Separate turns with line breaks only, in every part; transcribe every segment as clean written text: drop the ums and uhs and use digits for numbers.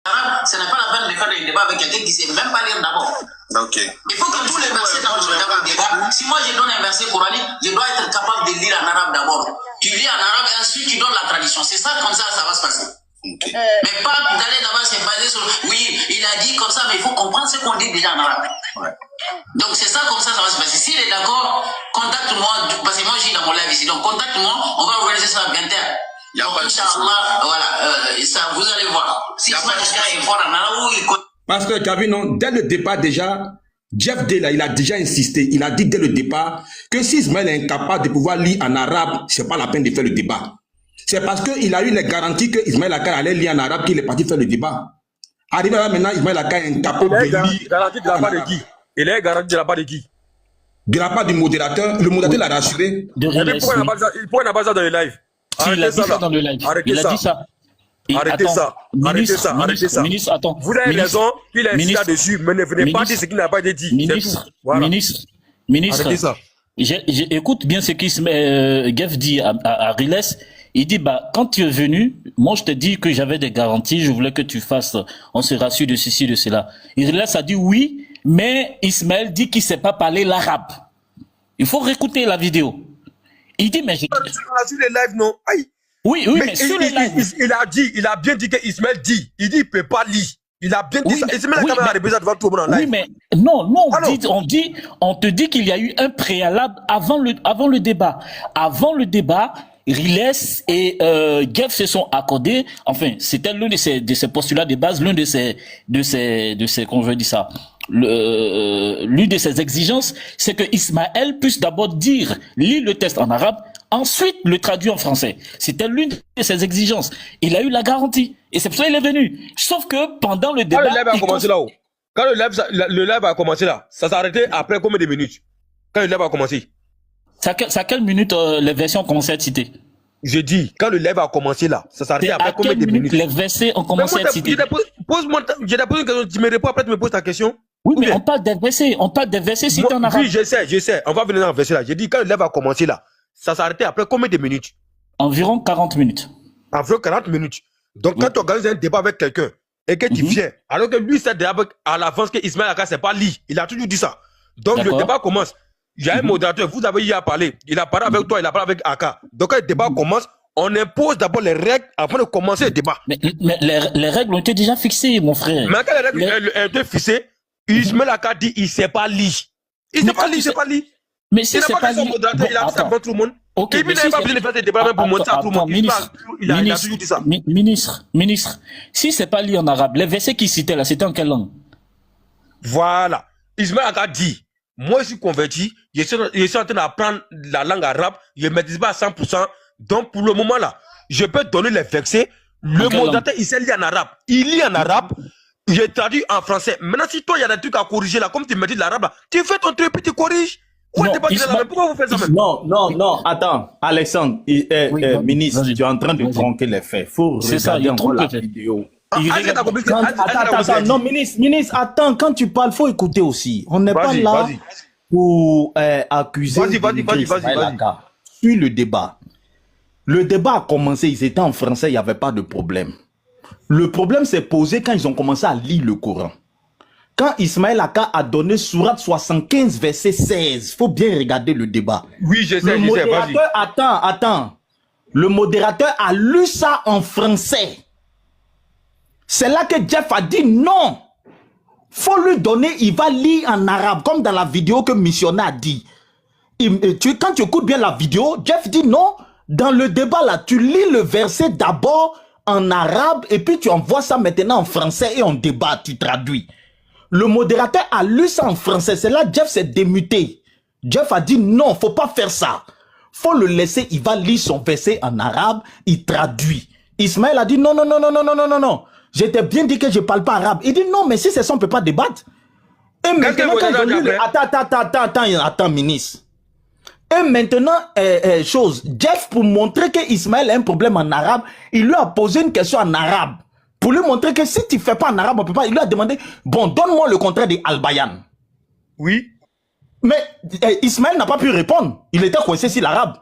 Ce n'est pas la peine de faire des débats avec quelqu'un qui ne sait même pas lire d'abord.
Okay.
Il faut que tous les versets dans le débat, si moi je donne un verset coranique, je dois être capable de lire en arabe d'abord. Tu lis en arabe et ensuite tu donnes la tradition. C'est ça, comme ça va se passer. Okay. Mais pas d'aller d'abord se baser sur oui, il a dit comme ça, mais il faut comprendre ce qu'on dit déjà en arabe. Ouais. Donc c'est ça, comme ça va se passer. S'il est d'accord, contacte-moi, parce que moi je suis dans mon live ici. Donc contacte-moi, on va organiser ça à 20h. Inch'Allah, voilà, ça, vous allez voir. Si est fort en arabe,
parce que tu as vu, non, dès le départ déjà, Jeff D, là, il a déjà insisté, il a dit dès le départ que si Ismaël est incapable de pouvoir lire en arabe, c'est pas la peine de faire le débat. C'est parce qu'il a eu les garanties que Ismaël Akka allait lire en arabe qu'il est parti faire le débat. Arrivé là maintenant, Ismaël Akka est incapable de lire.
Garantie de la part de qui? Il est garanti de la part de qui?
De la part du modérateur. Le modérateur l'a rassuré.
Pourquoi il n'a pas ça dans le live?
Il a dit ça dans le live. Il a dit ça.
Arrêtez ça. Arrêtez ça. Arrêtez ça.
Ministre, attends.
Vous avez raison, il a insisté là-dessus, mais ne venez pas dire ce qui n'a pas été dit.
Ministre, arrêtez ça. Écoute bien ce qu'Gev dit à Riles. Il dit, bah, quand tu es venu, moi je te dis que j'avais des garanties, je voulais que tu fasses, on se rassure de ceci, de cela. Riles a dit oui, mais Ismaël dit qu'il ne sait pas parler l'arabe. Il faut réécouter la vidéo. Il dit, mais je...
Sur les lives, non. Aïe.
Oui, mais sur les lives.
Il a bien dit que Ismaël dit. Il dit, il ne peut pas lire. Il a bien dit ça. Ismaël a quand même répété devant tout le monde en live.
Oui, mais non, on te dit qu'il y a eu un préalable avant le débat. Avant le débat, Riles et Gev se sont accordés. Enfin, c'était l'un de ces postulats de base, l'un de ces, comment je dis ça, l'une de ses exigences, c'est que Ismaël puisse d'abord lire le texte en arabe, ensuite le traduire en français. C'était l'une de ses exigences. Il a eu la garantie. Et c'est pour ça qu'il est venu. Sauf que pendant le débat...
Quand le live a commencé là-haut, quand le live a commencé là, ça s'est arrêté après combien de minutes? Quand le live a commencé?
C'est à quelle minute les versions ont commencé à être citées?
Je dis, quand le live a commencé là, ça s'est arrêté après combien de minutes?
Les versets ont commencé à être cités.
Pose-moi, j'ai posé une question, tu me réponds, après tu me poses ta question.
Oui, mais on parle des versets cités en arabe.
Oui, je sais, on va venir dans le verset là. J'ai dit, quand le live a commencé là, ça s'est arrêté après combien de minutes?
Environ 40 minutes.
Environ 40 minutes. Donc, quand tu organises un débat avec quelqu'un et que tu viens, alors que lui, c'est à l'avance que Ismaël Akka, c'est pas lui. Il a toujours dit ça. Donc, le débat commence. Il y a un modérateur, vous avez eu à parler. Il a parlé avec toi, il a parlé avec Akka. Donc, quand le débat commence, on impose d'abord les règles avant de commencer le débat.
Mais les règles ont été déjà fixées, mon frère.
Mais quand les règles ont été fixées, Ismaël Akka dit il ne sait pas lire. Il ne sait pas lire, il ne sait pas lire.
Mais si c'est pas
son modérateur, il a dit ça devant tout le monde.
Ok,
il n'a pas besoin de faire des débats même pour montrer à tout le monde. Il a toujours dit ça.
Ministre, si c'est pas lu en arabe, les versets qu'il citait là, c'était en quelle langue?
Voilà. Ismaël Akka dit, moi je suis converti, je suis en train d'apprendre la langue arabe, je ne maîtrise pas à 100%. Donc pour le moment là, je peux donner les versets. Le modérateur, il sait lire en arabe. Il lit en arabe. J'ai traduit en français. Maintenant, si toi, il y a des trucs à corriger là, comme tu me dis de l'arabe là, tu fais ton truc, puis tu corriges. Pourquoi vous faites ça même?
Non, attends, Alexandre, ministre, tu es en train de tronquer les faits. Faut regarder encore la vidéo. Attends, non, ministre, attends, quand tu parles, faut écouter aussi. On n'est pas là pour accuser.
Vas-y.
Suis le débat. Le débat a commencé, ils étaient en français, il n'y avait pas de problème. Le problème s'est posé quand ils ont commencé à lire le Coran. Quand Ismaël Akka a donné Sourate 75, verset 16, il faut bien regarder le débat.
Oui, je sais, vas-y.
Attends. Le modérateur a lu ça en français. C'est là que Jeff a dit non. Faut lui donner, il va lire en arabe, comme dans la vidéo que Missionnaire a dit. Quand tu écoutes bien la vidéo, Jeff dit non. Dans le débat là, tu lis le verset d'abord en arabe et puis tu envoies ça maintenant en français et on débat, tu traduis. Le modérateur a lu ça en français. C'est là Jeff s'est démuté. Jeff a dit non, faut pas faire ça. Faut le laisser, il va lire son verset en arabe, il traduit. Ismaël a dit non. J'étais bien dit que je parle pas arabe. Il dit non, mais si c'est ça, on peut pas débattre. Et maintenant, attends, ministre. Et maintenant, Jeff, pour montrer que Ismaël a un problème en arabe, il lui a posé une question en arabe. Pour lui montrer que si tu ne fais pas en arabe, on peut pas. Il lui a demandé, bon, donne-moi le contraire de Al-Bayan.
Oui.
Mais Ismaël n'a pas pu répondre. Il était coincé sur l'arabe.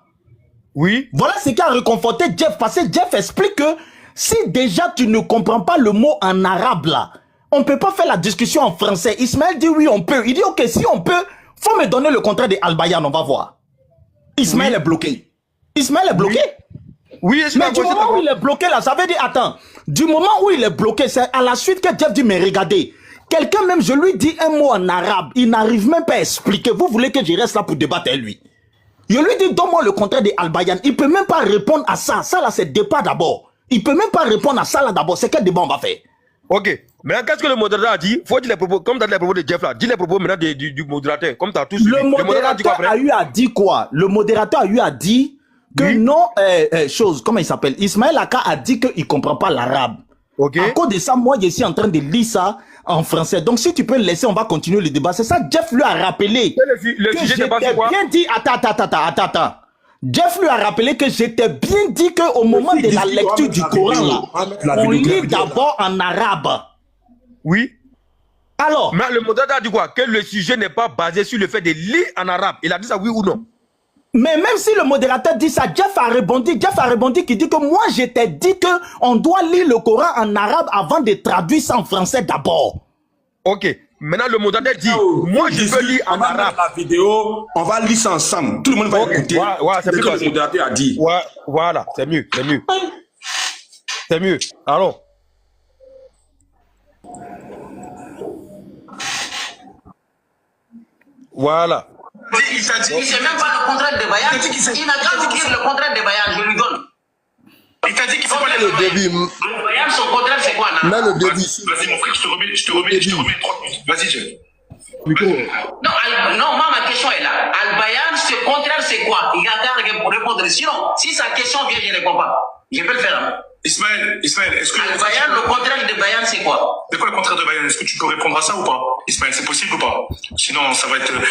Oui.
Voilà ce qui a réconforté Jeff. Parce que Jeff explique que Si déjà tu ne comprends pas le mot en arabe là, on ne peut pas faire la discussion en français. Ismaël dit oui, on peut. Il dit ok, si on peut, faut me donner le contrat de Al-Bayan, on va voir. Ismaël est bloqué. Ismaël est bloqué.
Oui,
mais du moment où il est bloqué là, ça veut dire, attends, du moment où il est bloqué, c'est à la suite que Jeff dit, mais regardez, quelqu'un même, je lui dis un mot en arabe, il n'arrive même pas à expliquer. Vous voulez que je reste là pour débattre avec lui? Je lui dis, donne-moi le contrat de Al-Bayan. Il peut même pas répondre à ça. Ça là, c'est débat d'abord. Il peut même pas répondre à ça là d'abord. C'est quel débat on va faire?
Ok. Maintenant, qu'est-ce que le modérateur a dit? Faut dire les propos, comme tu as dit les propos de Jeff là. Dis les propos maintenant du modérateur, comme tu as tous suivi.
Le modérateur a eu à dire quoi? Le modérateur a eu à dire que oui. Non, comment il s'appelle? Ismaël Aka a dit qu'il ne comprend pas l'arabe. Okay. À cause de ça, moi, je suis en train de lire ça en français. Donc, si tu peux le laisser, on va continuer le débat. C'est ça, Jeff lui a rappelé.
Le sujet de base, c'est quoi?
Bien dit, attends. Jeff lui a rappelé que j'étais bien dit qu'au moment de la lecture du Coran, là, on lit d'abord en arabe.
Oui.
Alors.
Mais le modérateur a dit quoi? Que le sujet n'est pas basé sur le fait de lire en arabe. Il a dit ça, oui ou non?
Mais même si le modérateur dit ça, Jeff a rebondi qui dit que moi j'étais dit qu'on doit lire le Coran en arabe avant de traduire ça en français d'abord.
Ok. Maintenant le modérateur dit, moi je peux lire en arabe.
La vidéo, on va lire ça ensemble. Tout le monde va écouter.
Voilà,
c'est ce que le modérateur a dit.
Voilà, c'est mieux. C'est mieux. Allons. Voilà.
Il ne sait même pas le contrat de Bayan. Il n'a qu'à vous dire le contrat de Bayan, je lui donne. Il t'a dit qu'il faut pas le débit. Bayan, son contrat, c'est quoi, là?
Là, le débit.
Vas-y, mon frère, je te remets 3 minutes. Vas-y, Jeff. Non, moi, ma question est là. Al-Bayan, ce contrat, c'est quoi? Il a qu'à répondre. Sinon, si sa question vient, je ne réponds pas. Je peux le faire. Hein? Ismaël, est-ce que... Al-Bayan, le contrat de Bayan, c'est quoi? C'est quoi le contrat de Bayan? Est-ce que tu peux répondre à ça ou pas? Ismaël, c'est possible ou pas? Sinon, ça va être un débat.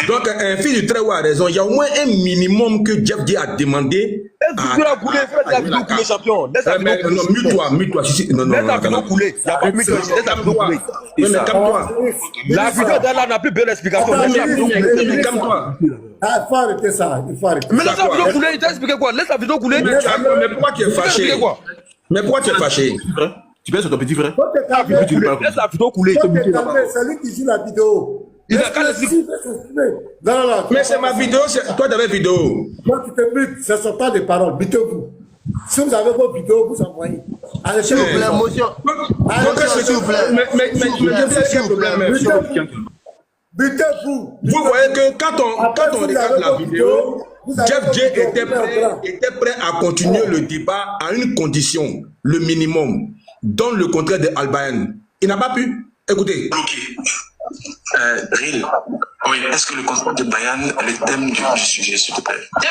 Donc, un fils du très haut a raison. Il y a au moins un minimum que Jeff D a demandé.
Tu dois couler, fais la vidéo couler, champion. Laisse la vidéo couler.
Non, mute-toi.
Laisse la vidéo couler. Il n'y a pas de vidéo. Laisse la vidéo couler.
Mais calme-toi.
La vidéo d'Allah n'a plus belle explication. Laisse la vidéo couler.
Calme-toi.
Il faut arrêter ça.
Mais laisse la vidéo couler. Il t'a expliqué quoi? Laisse la vidéo couler.
Mais pourquoi tu es fâché? Mais pourquoi tu es fâché?
Tu peux sur ton petit frère?
Laisse la vidéo couler.
C'est lui qui joue la vidéo.
Il a qu'à l'expliquer.
Non.
Mais c'est ma vidéo, toi tu avais vidéo.
Moi, tu te mutes, ce ne sont pas des paroles. Butez-vous. Si vous avez vos vidéos, vous envoyez. Allez, s'il vous plaît, motion.
S'il vous plaît. Mais
butez-vous.
Vous voyez que quand on regarde la vidéo, Jeff J était prêt à continuer le débat à une condition, le minimum, dans le contrat de Al-Bayan. Il n'a pas pu. Écoutez.
Ril, oui, est-ce que le contrat de Bayan est le thème du sujet, s'il te plaît?
C'est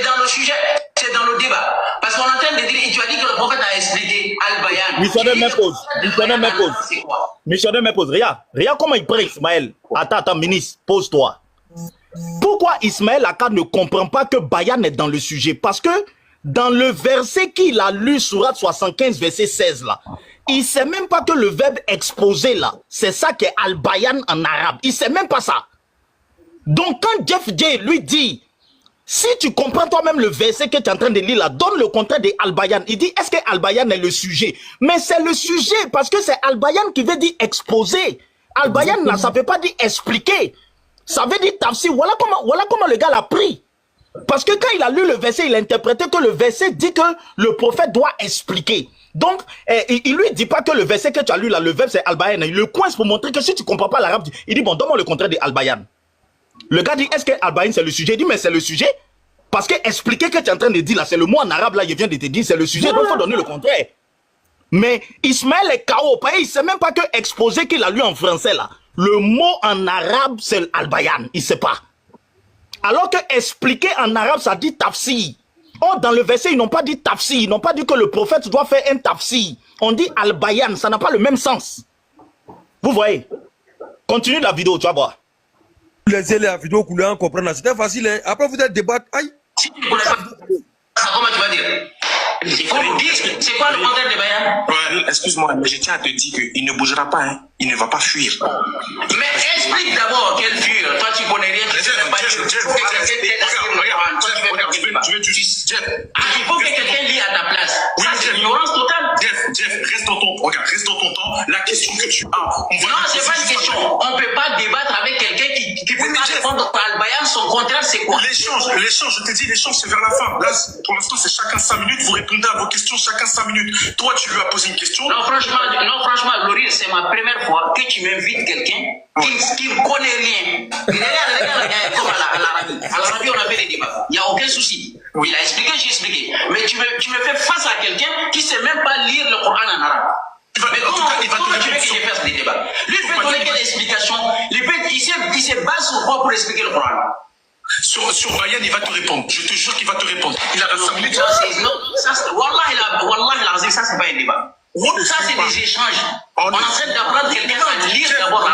dans le sujet, c'est dans le débat. Parce qu'on est en train de dire, tu as dit que le prophète a expliqué Al-Bayan.
Missionnaire me pose. Regarde comment il prend Ismaël. Attends, ministre, pose-toi. Pourquoi Ismaël Aka ne comprend pas que Bayan est dans le sujet? Parce que dans le verset qu'il a lu, Sourate 75, verset 16 là, il ne sait même pas que le verbe exposé là, c'est ça qui est Al-Bayan en arabe. Il ne sait même pas ça. Donc quand Jeff J lui dit, si tu comprends toi-même le verset que tu es en train de lire là, donne le contraire de Al-Bayan. Il dit, est-ce que Al-Bayan est le sujet? Mais c'est le sujet parce que c'est Al-Bayan qui veut dire exposer. Al-Bayan là, ça ne veut pas dire expliquer. Ça veut dire tafsir. Voilà comment le gars l'a pris. Parce que quand il a lu le verset, il a interprété que le verset dit que le prophète doit expliquer. Donc, il lui dit pas que le verset que tu as lu là, le verbe c'est Al-Bayan. Il le coince pour montrer que si tu comprends pas l'arabe, il dit bon, donne-moi le contraire de Al-Bayan. Le gars dit, est-ce que Al-Bayan c'est le sujet? Il dit, mais c'est le sujet. Parce que expliquer que tu es en train de dire là, c'est le mot en arabe là, il vient de te dire, c'est le sujet, donc il faut donner le contraire. Mais Ismaël est KO, il ne sait même pas que exposer qu'il a lu en français là, le mot en arabe c'est Al-Bayan, il ne sait pas. Alors que expliquer en arabe ça dit tafsir. Or dans le verset ils n'ont pas dit tafsir, ils n'ont pas dit que le prophète doit faire un tafsir. On dit Al-Bayan, ça n'a pas le même sens. Vous voyez? Continue la vidéo, tu vas voir.
Laissez la vidéo couler en comprenant, c'était facile. Hein? Après vous êtes débattre, aïe.
Comment tu vas dire? Il faut nous dire, c'est quoi le contraire de Bayan?
Ouais, excuse-moi, mais je tiens à te dire qu'il ne bougera pas, hein. Il ne va pas fuir.
Mais explique d'abord quelle fuir. Toi, tu connais rien. Il faut que quelqu'un lit à ta place. Ça, c'est l'ignorance totale.
Jeff, reste dans ton temps. La question que tu as.
Non, c'est pas une question. On ne peut pas débattre avec quelqu'un qui peut pas répondre à Al-Bayan. Son contraire, c'est quoi?
L'échange, je te dis, l'échange, c'est vers la fin. Là, pour l'instant, c'est chacun 5 minutes. Vous répondez à vos questions, chacun 5 minutes. Toi, tu lui as posé une question.
Non, franchement, Laurie, c'est ma première fois que tu m'invites quelqu'un qui ne connaît rien. Regarde, comme à l'Arabie. À l'Arabie, on a fait des débats. Il n'y a aucun souci. Il a expliqué, j'ai expliqué. Mais tu me fais face à quelqu'un qui ne sait même pas lire le Coran en arabe. Mais comment tu veux que je fasse des débats? Lui, il peut donner quelle explication? Il se base sur quoi pour expliquer le Coran?
Sur Bayan, il va te répondre. Je te jure qu'il va te répondre. Il a 5 minutes.
Wallah, ça, c'est pas un débat. Ça, c'est des échanges. On est en train d'apprendre quelqu'un à lire d'abord.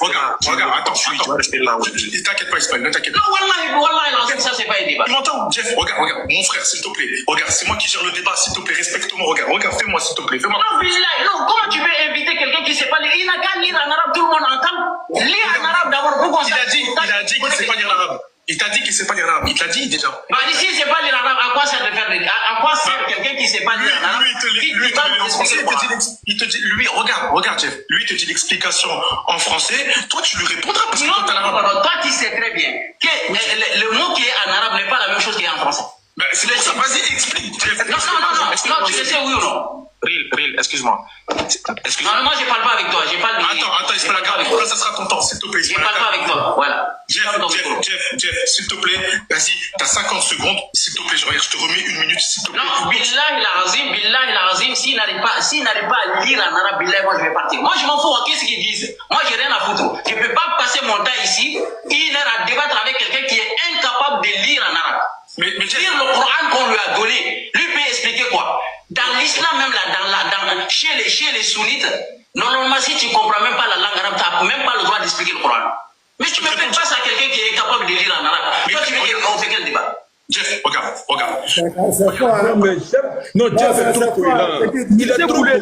Regarde, attends, tu vas rester là. T'inquiète pas, Ismaël, ne t'inquiète pas.
Non, wallah, ça, c'est pas un débat.
Tu m'entends, Jeff? Regarde, mon frère, s'il te plaît. Regarde, c'est moi qui gère le débat, s'il te plaît, respecte-moi. Regarde, fais-moi, s'il te plaît. Fais-moi.
Non, comment tu peux inviter quelqu'un qui ne sait pas lire? Il n'a qu'à lire en arabe, tout le monde entend. Lire en arabe d'abord, pourquoi ça?
Il a dit qu'il ne sait pas lire l'arabe. Il t'a dit qu'il ne sait pas lire l'arabe. Il t'a dit déjà.
Bah, ici, il ne sait pas lire l'arabe. À quoi sert de faire à quoi sert quelqu'un qui ne sait pas lire l'arabe?
Il te dit, lui, regarde, Jeff. Lui, il te dit l'explication en français. Toi, tu lui répondras parce que toi, t'as l'arabe.
Non, toi, tu sais très bien que le mot qui est en arabe n'est pas la même chose qu'il est en français.
Ben, c'est pour ça, vas-y, explique, Jeff.
Non, tu le sais, oui ou non?
Real, excuse-moi.
Non, moi, je ne parle pas avec toi.
Attends, Ismaël, là, ça sera ton temps, s'il te plaît.
Je ne parle pas avec toi, voilà.
Jeff, s'il te plaît, vas-y, t'as 50 secondes, s'il te plaît, je te remets 1 minute, s'il te plaît.
Non, Billah il s'il n'arrive pas à lire en arabe, Billah, moi, je vais partir. Moi, je m'en fous, qu'est-ce qu'ils disent? Moi, j'ai rien à foutre. Je ne peux pas passer mon temps ici, 1 heure à débattre avec quelqu'un qui est incapable de lire en arabe.
Mais
lire le Coran qu'on lui a donné, lui peut expliquer quoi? Dans l'islam, même là, chez les sunnites, normalement, si tu ne comprends même pas la langue arabe, tu n'as même pas le droit d'expliquer le Coran. Mais tu me fais face à quelqu'un qui est capable de lire en arabe. Toi, tu veux qu'on fait quel débat?
Jeff, regarde.
C'est quoi, hein?
Non, Jeff est trop cohérent. Il est trop cohérent.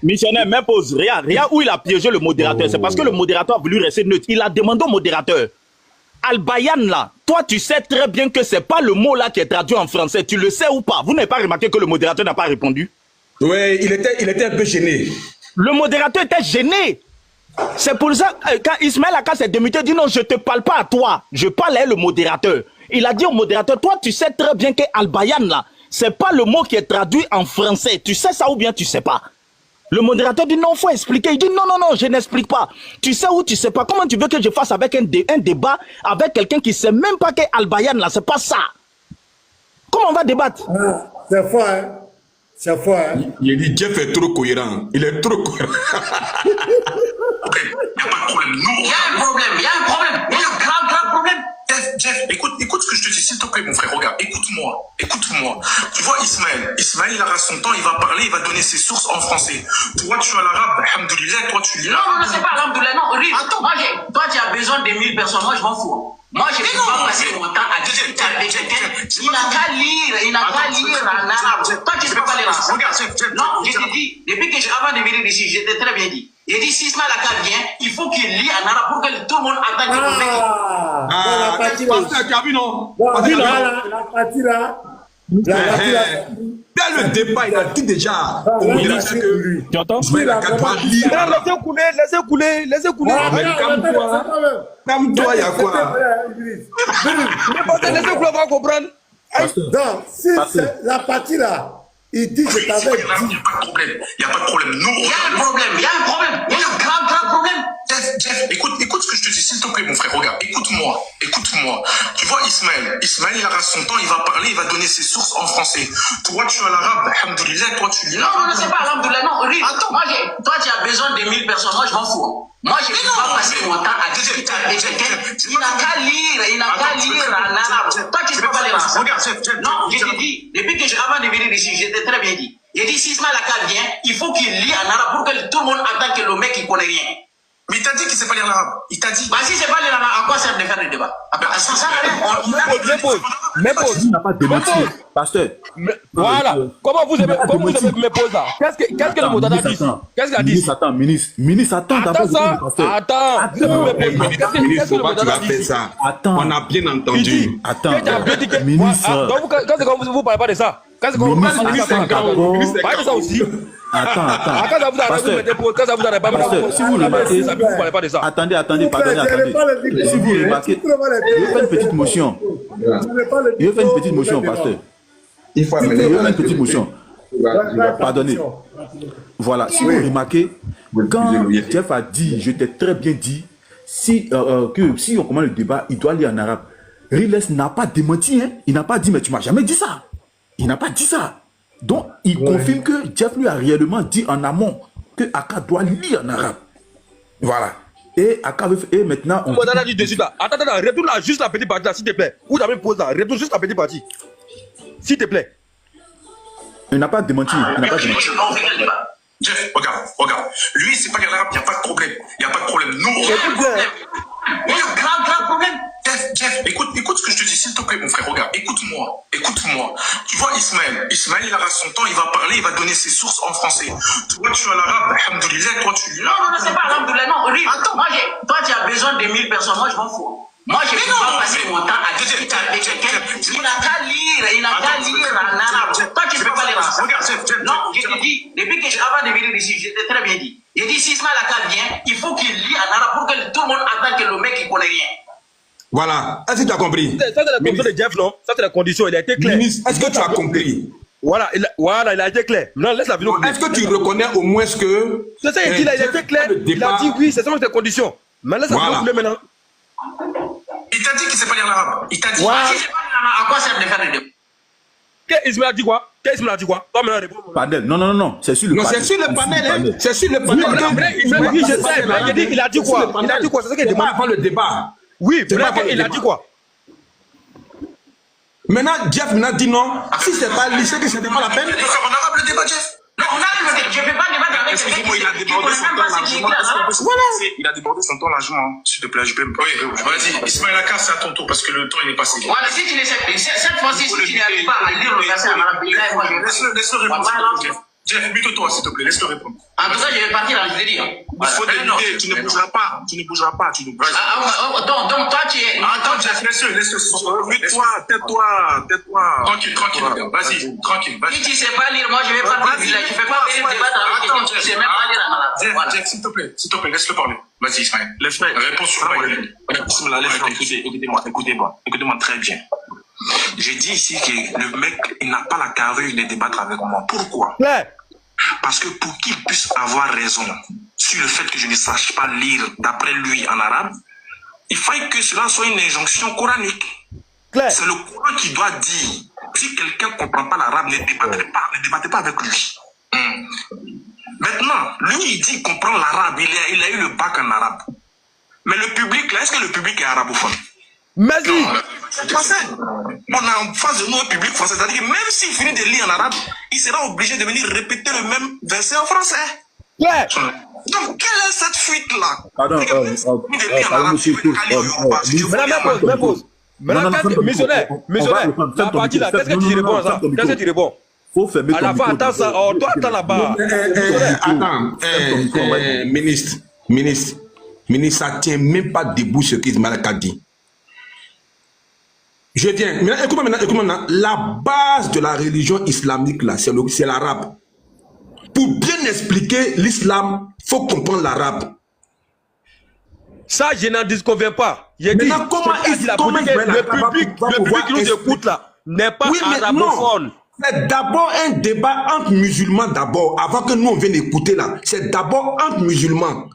Missionnaire, même pause. Regarde où il a piégé le modérateur. C'est parce que le modérateur a voulu rester neutre. Il a demandé au modérateur. Al-Bayan là, toi tu sais très bien que c'est pas le mot là qui est traduit en français, tu le sais ou pas? Vous n'avez pas remarqué que le modérateur n'a pas répondu?
Oui, il était un peu gêné.
Le modérateur était gêné. C'est pour ça quand Ismaël Aka s'est démuté, il dit non, je te parle pas à toi, je parle à le modérateur. Il a dit au modérateur, toi tu sais très bien que Al-Bayan là, c'est pas le mot qui est traduit en français, tu sais ça ou bien tu sais pas? Le modérateur dit non, faut expliquer. Il dit non, je n'explique pas. Tu sais ou tu sais pas. Comment tu veux que je fasse avec un débat avec quelqu'un qui sait même pas que Al-Bayan là, c'est pas ça. Comment on va débattre?
C'est faux, hein? C'est faux, hein?
Il dit Jeff est trop cohérent. Il est trop cohérent.
Il n'y a pas de problème.
Il y a un problème. Il y a un grave problème.
Jeff, écoute ce que je te dis, s'il te plaît, mon frère. Regarde, écoute-moi. Tu vois, Ismaël, il aura son temps, il va parler, il va donner ses sources en français. Toi, tu as l'arabe, alhamdoulilah, toi, tu lis.
Non, c'est pas alhamdoulilah, non. Attends, toi, tu as besoin de 1000 personnes, moi, je m'en fous. Moi, je ne peux pas passer mon temps à discuter avec quelqu'un. Il n'a qu'à lire en arabe. Toi, tu ne peux pas lire en arabe.
Regarde,
non, je te dis, depuis que avant de venir ici, je t'ai très bien dit. J'ai dit, si Ismaël Aka vient, il faut qu'il lie en arabe pour que tout le monde entende qu'il
la partie là.
Dans le débat, il a dit déjà au modérateur que
tu entends?
Laissez couler.
Calme-toi, il y a quoi?
Laissez couler, on va comprendre.
Donc, si c'est la partie là, il dit je t'avais dit.
Il n'y a pas de problème.
Il y a un problème. Il y a un grave problème.
Jeff, écoute ce que je te dis, s'il te plaît, mon frère. Regarde, écoute-moi. Tu vois, Ismaël, il aura son temps, il va parler, il va donner ses sources en français. Toi, tu as l'arabe, alhamdoulilah, toi, tu lis.
Non, c'est pas alhamdoulilah, non. Attends, toi, tu as besoin de 1000 personnes, moi, je m'en fous. Moi, je ne peux pas passer mon temps à discuter avec quelqu'un. Il n'a qu'à lire en arabe. Toi, tu ne peux pas lire en arabe. Non, je te dis, depuis que avant de venir ici, je t'ai très bien dit. J'ai dit, si Ismaël Aka vient, il faut qu'il lit en arabe pour que tout le monde entende que le mec, il ne connaît rien.
Mais il t'a dit qu'il sait pas lire l'arabe. Il t'a dit.
Bah si c'est pas lire l'arabe, à quoi sert de faire le débat? Sans ça,
Même pause.
Il n'a pas démenti. Pasteur.
Voilà. Comment vous avez me posé là? Qu'est-ce que le mot d'Adam dit? Qu'est-ce qu'il a dit?
Ministre, attends d'abord.
Attends.
Ministre, pourquoi tu vas faire ça?
Attends.
On a bien entendu.
Attends. Ministre.
Quand c'est comme vous parlez pas de ça. Quand c'est comme vous parlez pas de ça aussi.
Attends.
Quand ça vous a pas
Si vous remarquez,
pas de ça.
attendez. Si vous remarquez, il fait une petite motion. Pasteur.
Il faut
Il
amener
fait une petite motion. Pardonnez. Voilà, si vous remarquez, quand Jeff a dit, je t'ai très bien dit, que si on commence le débat, il doit lire en arabe. Riles n'a pas démenti, hein? Il n'a pas dit, mais tu m'as jamais dit ça. Il n'a pas dit ça. Donc, il confirme que Jeff lui a réellement dit en amont que Aka doit lire en arabe. Voilà. Et Aka et maintenant, on...
Attends, retourne là, juste la petite partie là, s'il te plaît. Où t'as mis pause là, retourne juste la petite partie. S'il te plaît.
Il n'a pas démenti.
Jeff, regarde. Lui, c'est pas l'arabe, il n'y a pas de problème. Nous, il y a un grave problème. Jeff, écoute ce que je te dis, s'il te plaît, mon frère, regarde, écoute-moi. Tu vois, Ismaël, il aura son temps, il va parler, il va donner ses sources en français. Toi, tu as l'arabe, alhamdoulilah, toi, tu...
Non, c'est pas alhamdoulilah, non, Rive. Attends, toi, tu as besoin de 1000 personnes, moi, je m'en fous. Moi, je ne peux pas passer mon temps à discuter avec quelqu'un. Il n'a qu'à lire en arabe. Toi, tu ne peux pas lire en arabe.
Regarde, Jeff.
Non, je te dis, depuis que avant de venir ici, je t'ai très bien dit. J'ai dit, si Ismaël Akka vient, il faut qu'il lit en arabe pour que tout le monde entende que le mec, il ne connaît rien.
Voilà. Est-ce que tu as compris?
Ça, c'est la condition de Jeff, non? Ça, c'est la condition, il a été clair.
Ministre, est-ce que tu as compris?
Voilà, il a été clair. Non, laisse la vidéo.
Est-ce que tu reconnais au moins que...
C'est ça, il dit, il a été clair. Il a dit oui, c'est ça, c'est la condition. Mais laisse la vidéo couler maintenant.
Il t'a dit qu'il ne sait pas lire l'arabe. Il t'a dit.
Si c'est pas lire en arabe, à quoi sert de faire le débat?
Qu'est-ce qu'il a dit quoi? Toi, maintenant, réponds.
Panel. Non, c'est sur le panel.
C'est sur le panel. C'est sur le panel.
Oui, je sais, mais il a dit quoi? C'est ça qu'il demande.
Avant le débat.
Oui, il a dit quoi?
Maintenant, Jeff n'a dit non. Si c'est pas lui, c'est que c'était pas la peine.
Il peut faire en arabe le débat, Jeff.
Non, on a le débat. Je ne peux pas débattre avec quelqu'un qui ne connaît même pas ce qu'il dit.
Il a débordé son temps largement, s'il te plaît. Je peux me... Oui, vas-y. Ismaël Akka, c'est à ton tour parce que le temps il est passé.
Voilà, si tu ne sais pas, cette fois-ci, si tu n'arrives pas à lire le verset en arabe,
laisse-le répondre. Jeff, mute-toi, s'il te plaît, laisse-le répondre.
En tout cas, je vais partir dans le délire.
Il faut t'éviter, tu ne bougeras pas.
Donc, toi, tu es.
Attends, Jeff, laisse-le. Tais-toi. Tranquille, vas-y, tranquille.
Si tu ne sais pas lire, moi, je vais partir. Je ne fais pas venir débattre avec quelqu'un qui ne sait même pas lire en arabe.
Jeff, s'il te plaît, laisse-le parler. Vas-y, Ismaël. Réponds sur Écoutez-moi très bien. J'ai dit ici que le mec, il n'a pas la carrure de débattre avec moi. Pourquoi? Parce que pour qu'il puisse avoir raison sur le fait que je ne sache pas lire d'après lui en arabe, il faille que cela soit une injonction coranique. C'est le Coran qui doit dire, si quelqu'un ne comprend pas l'arabe, ne débattez pas avec lui. Maintenant, lui, il dit qu'il comprend l'arabe, il a eu le bac en arabe. Mais le public, là, est-ce que le public est arabophone?
Vas-y.
On a en face de nous un public français, c'est-à-dire que même s'il finit de lire en arabe, il sera obligé de venir répéter le même verset en français. Donc, quelle est cette fuite-là?
Pardon,
même pause. Maintenant, missionnaire, la partie là, qu'est-ce que tu réponds à ça? Qu'est-ce que tu réponds? À la fin, attends ça, toi, attends là-bas.
Attends, ministre, ça ne tient même pas debout ce qu'Ismaël Akka dit. Je viens. Écoute-moi maintenant. La base de la religion islamique, là, c'est l'arabe. Pour bien expliquer l'islam, il faut comprendre l'arabe.
Ça, je n'en disconviens pas. J'ai dit, le public qui nous écoute là n'est pas arabophone.
C'est d'abord un débat entre musulmans d'abord, avant que nous on vienne écouter là. C'est d'abord entre musulmans.